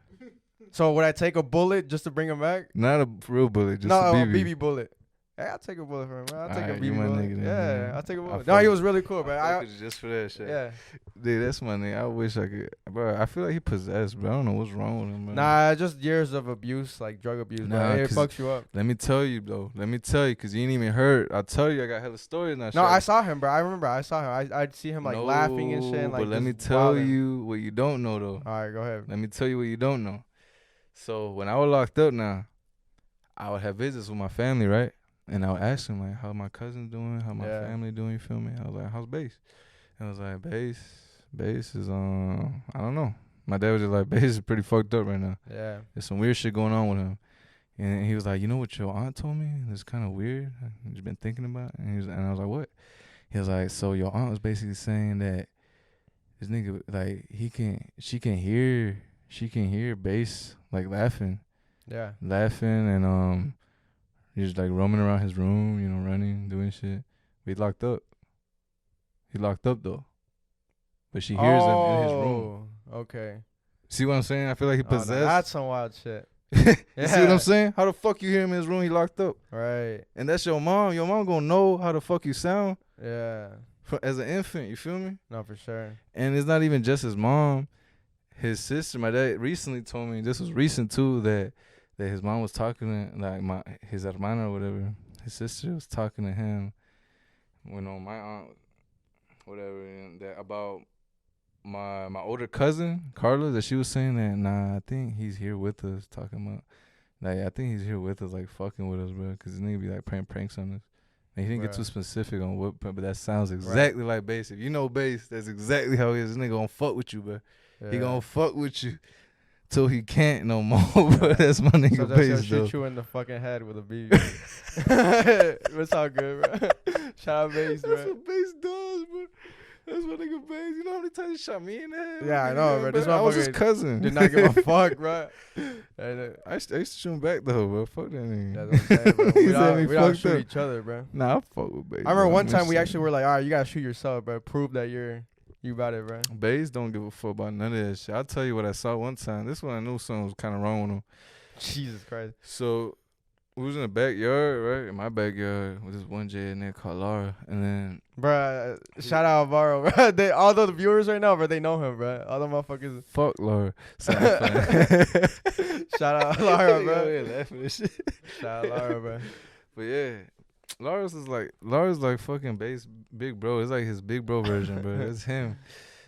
So would I take a bullet just to bring him back? Not a real bullet, just a BB bullet. Hey, I'll take a bullet for him, bro. I'll take a BB bullet. Nigga, yeah, I'll take a bullet. No, he was really cool, bro. I just for that shit. Yeah. Dude, that's my nigga. I wish I could. Bro, I feel like he possessed, bro. I don't know what's wrong with him, bro. Nah, just years of abuse, like drug abuse, bro. It fucks you up. Let me tell you, though. Because you ain't even heard. I'll tell you, I got hella stories now. No, I saw him, bro. I remember I saw him. I'd see him, like, laughing and shit. And, like, but let me tell you what you don't know, though. All right, go ahead. Let me tell you what you don't know. So when I was locked up now, I would have visits with my family, right? And I would ask them, like, how my cousin's doing, how my family doing, you feel me? I was like, how's Bass? And I was like, Bass is, I don't know. My dad was just like, Bass is pretty fucked up right now. Yeah. There's some weird shit going on with him. And he was like, you know what your aunt told me? It's kind of weird. I've just been thinking about it. And I was like, what? He was like, so your aunt was basically saying that this nigga, like, she can hear Bass, like, laughing. Yeah. Laughing and, he's like roaming around his room, you know, running, doing shit. But he locked up. He locked up though. But she hears him in his room. Okay. See what I'm saying? I feel like he possessed. No, that's some wild shit. You see what I'm saying? How the fuck you hear him in his room? He locked up. Right. And that's your mom. Your mom gonna know how the fuck you sound. Yeah. As an infant, you feel me? No, for sure. And it's not even just his mom. His sister, my dad recently told me, this was recent too, that his mom was talking to, like, his hermana or whatever. His sister was talking to him, you know, my aunt, whatever, and that about my older cousin, Carla, that she was saying that, nah, I think he's here with us, talking about, like, I think he's here with us, like, fucking with us, bro, because this nigga be, like, playing pranks on us. And he didn't get too specific on what, but that sounds exactly like Bass. If you know Bass, that's exactly how he is. This nigga gonna fuck with you, bro. Yeah. He gonna fuck with you. Till he can't no more, but that's my nigga Bass, though. Shoot you in the fucking head with a BB. It's all good, bro. Shout out Bass, bro. That's what Bass does, bro. That's my nigga Bass. You know how many times he shot me in the head? Yeah, I know, bro. This I was his cousin. Did not give a fuck, bro. I used to shoot him back though, bro. Fuck that nigga. That's what I'm saying, bro. We all shoot each other, bro. Nah, I fuck with Bass. I remember one time we actually were like, all right, you gotta shoot yourself, bro. Prove that you about it, bro. Bass don't give a fuck about none of that shit. I'll tell you what I saw one time. This one I knew something was kind of wrong with him. Jesus Christ. So we was in the backyard, right? In my backyard with this one J in there called Laura. And then... Bruh, shout out Alvaro, bro. All the viewers right now, bro, they know him, bro. All the motherfuckers... Fuck Laura. Shout out Laura, bro. Laughing at shit. Shout out Laura, bro. But yeah. Lars like fucking Bass big bro. It's like his big bro version, bro. It's him.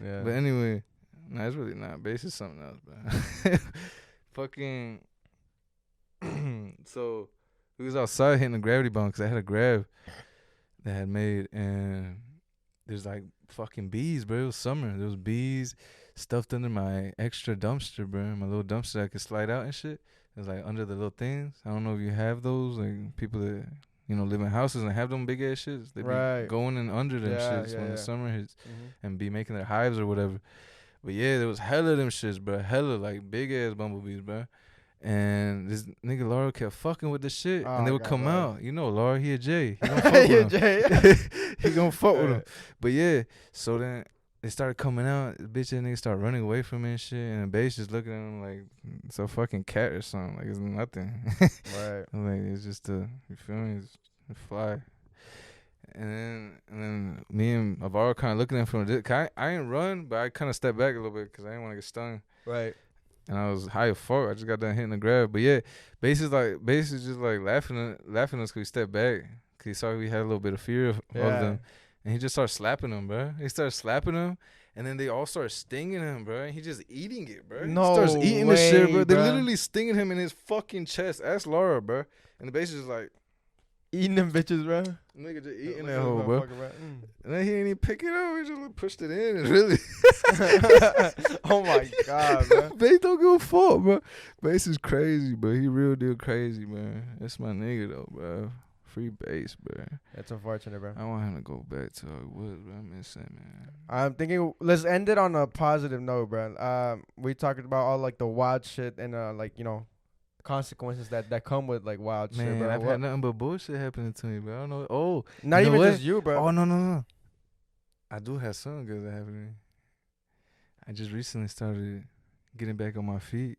Yeah. But anyway, nah, it's really not. Bass is something else, bro. Fucking. So we was outside hitting the gravity bomb because I had a grab that I had made, and there's like fucking bees, bro. It was summer. There was bees stuffed under my extra dumpster, bro. My little dumpster I could slide out and shit. It was like under the little things. I don't know if you have those, like people that, you know, live in houses and have them big ass shits. They be going in under them shits when the summer hits and be making their hives or whatever. But yeah, there was hella them shits, bro. Hella like big ass bumblebees, bro. And this nigga Laura kept fucking with the shit, and they would come out. You know, Laura, he a J. He gonna fuck with him. He gonna fuck with him. But yeah, so then they started coming out. The bitch and niggas started running away from me and shit. And the base just looking at him like it's a fucking cat or something. Like it's nothing. Right. Like it's just you feel me? It's a fly. And then me and Avaro kind of looking at him from the I ain't run, but I kind of stepped back a little bit because I didn't want to get stung. Right. And I was high as fuck. I just got done hitting the grab. But yeah, Bass is just like laughing at us because we stepped back. Because he saw we had a little bit of fear of them. And he just started slapping them, bro. He started slapping them. And then they all started stinging him, bro. And he just eating it, bro. No he starts eating way, this shit, bro. They literally stinging him in his fucking chest. Ask Laura, bro. And the Bass is just like, eating them bitches, bro. Nigga just eating that hoe, bro. And then he didn't even pick it up. He just pushed it in and really. Oh my God, bro. Bass don't give a fuck, bro. Bass is crazy, bro. He real deal crazy, man. That's my nigga though, bro. Free Bass, bro. That's unfortunate, bro. I want him to go back to Woods, bro. I miss him, man. I'm thinking let's end it on a positive note, bro. We talked about all like the wild shit and like, you know, consequences that come with like wild shit, bro. I've had nothing but bullshit happening to me, bro. I don't know. Oh, not even just you, bro. Oh no. I do have something good that happened to me. I just recently started getting back on my feet.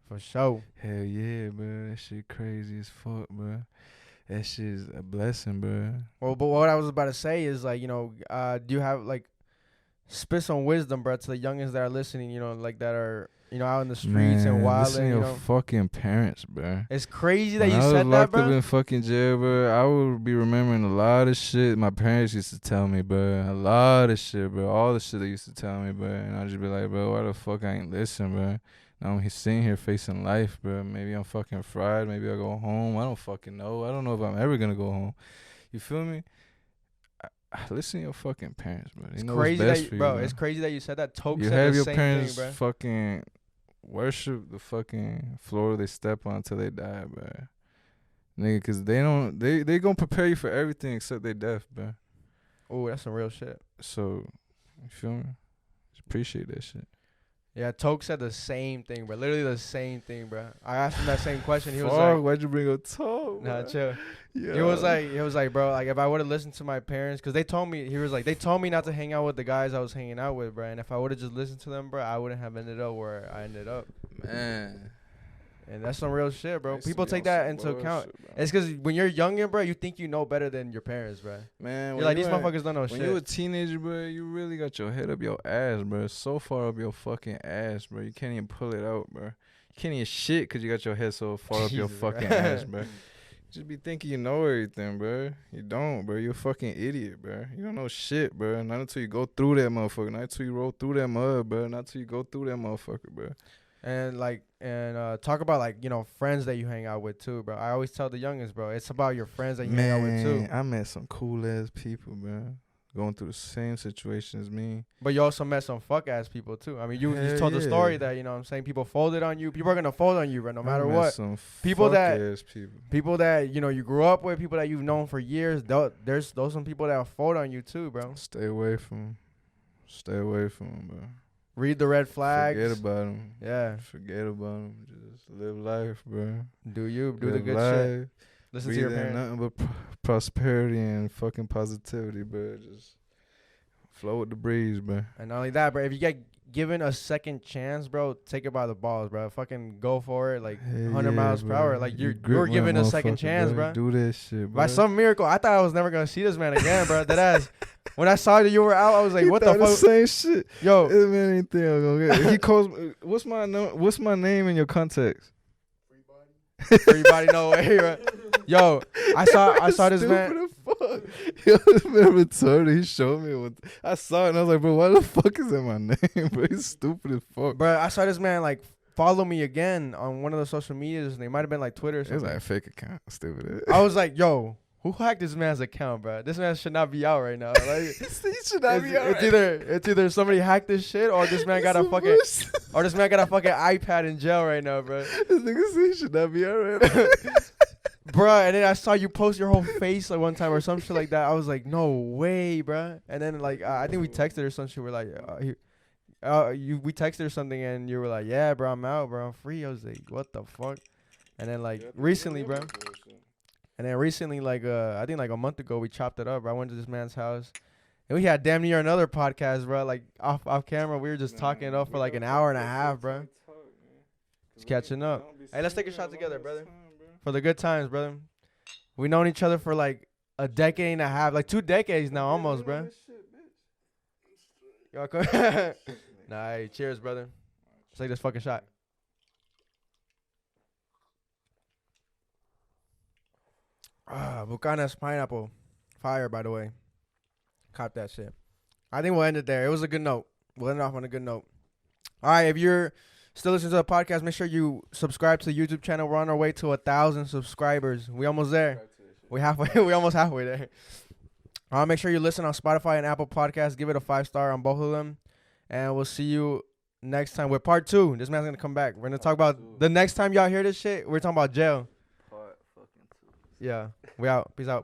For sure. Hell yeah, bro. That shit crazy as fuck, bro. That shit is a blessing, bro. Well, but what I was about to say is like, you know, do you have like spit some wisdom, bro, to the youngins that are listening, you know, like that are, you know, out in the streets and wilding, listen to your fucking parents, bro. It's crazy that when you said that, bro. I was locked up in fucking jail, bro, I would be remembering a lot of shit my parents used to tell me, bro. A lot of shit, bro. All the shit they used to tell me, bro. And I'd just be like, bro, why the fuck I ain't listen, bro? Now I'm sitting here facing life, bro. Maybe I'm fucking fried. Maybe I go home. I don't fucking know. I don't know if I'm ever gonna go home. You feel me? Listen to your fucking parents, bro. They know crazy what's best that for you, bro. It's crazy that you said that. Toke you said have the your same parents thing, bro. fucking worship the fucking floor they step on until they die, bro. Nigga, cause they gonna prepare you for everything except they death, bro. Oh, that's some real shit. So, you feel me? Just appreciate that shit. Yeah, Toke said the same thing, bro. Literally the same thing, bro. I asked him that same question. He was like, "Why'd you bring up Toke?" Nah, chill. Yeah. He was like, bro, like if I would have listened to my parents, cause they told me they told me not to hang out with the guys I was hanging out with, bro. And if I would have just listened to them, bro, I wouldn't have ended up where I ended up. Man. And that's some real shit, bro. People take that into account. Bro. It's because when you're younger, bro, you think you know better than your parents, bro. Man, you're like, these motherfuckers don't know when shit. When you a teenager, bro, you really got your head up your ass, bro. So far up your fucking ass, bro. You can't even pull it out, bro. You can't even shit because you got your head so far up your fucking ass, bro. You just be thinking you know everything, bro. You don't, bro. You're a fucking idiot, bro. You don't know shit, bro. Not until you go through that motherfucker. Not until you roll through that mud, bro. Not until you go through that motherfucker, bro. And talk about like, you know, friends that you hang out with too, bro. I always tell the youngest, bro, it's about your friends that you hang out with too. I met some cool ass people, bro. Going through the same situation as me. But you also met some fuck ass people too. I mean, you told the story that, you know what I'm saying, people folded on you. People are gonna fold on you, bro, no matter what. Some people that, you know, you grew up with, people that you've known for years, there's some people that fold on you too, bro. Stay away from them, bro. Read the red flags. Forget about them. Yeah. Forget about them. Just live life, bro. Do the good life. shit. Listen to your parents. Nothing but prosperity and fucking positivity, bro. Just flow with the breeze, bro. And not only that, bro, if you get given a second chance, bro, take it by the balls, bro. Fucking go for it, like 100 miles per hour. Like you're given a second chance, bro. Do that shit, bro. By some miracle, I thought I was never gonna see this man again, bro. Deadass. When I saw that you were out, I was like, "What the fuck?" Same shit, yo. This man ain't think I'm gonna get. He calls. What's my name in your contacts? Free body, no way, bro. Yo, I saw this man. Fuck. Yo, this man retarded. He showed me what I saw it, and I was like, bro, why the fuck is that my name, bro? He's stupid as fuck, bro. I saw this man like follow me again on one of the social medias, and they might have been like Twitter or something. It was like a fake account. Stupid. I was like, yo. Who hacked this man's account, bro? This man should not be out right now. Like, he should not be out. It's either somebody hacked this shit, or this man got a fucking, iPad in jail right now, bro. This nigga said he should not be out right now. Bro, and then I saw you post your whole face like one time or some shit like that. I was like, no way, bro. And then like I think we texted or some shit. We're like, we texted or something, and you were like, yeah, bro, I'm out, bro, I'm free. I was like, what the fuck? And then like recently, bro. And then recently, like I think like a month ago, we chopped it up. Bro. I went to this man's house, and we had damn near another podcast, bro. Like off camera, we were just talking it up for like an hour and a half, bro. Just catching up. Hey, let's take a shot together, brother, for the good times, brother. We known each other for like a decade and a half, like 2 decades now, almost, bro. Y'all come. Nah, hey, cheers, brother. Let's take this fucking shot. Bucanas pineapple. Fire, by the way. Cop that shit. I think we'll end it there. It was a good note. We'll end it off on a good note. All right, if you're still listening to the podcast, make sure you subscribe to the YouTube channel. We're on our way to 1,000 subscribers. We almost there. We halfway. We almost halfway there. Make sure you listen on Spotify and Apple Podcasts. Give it a 5-star on both of them. And we'll see you next time with part 2. This man's going to come back. We're going to talk about the next time y'all hear this shit. We're talking about jail. Yeah. We out. Peace out.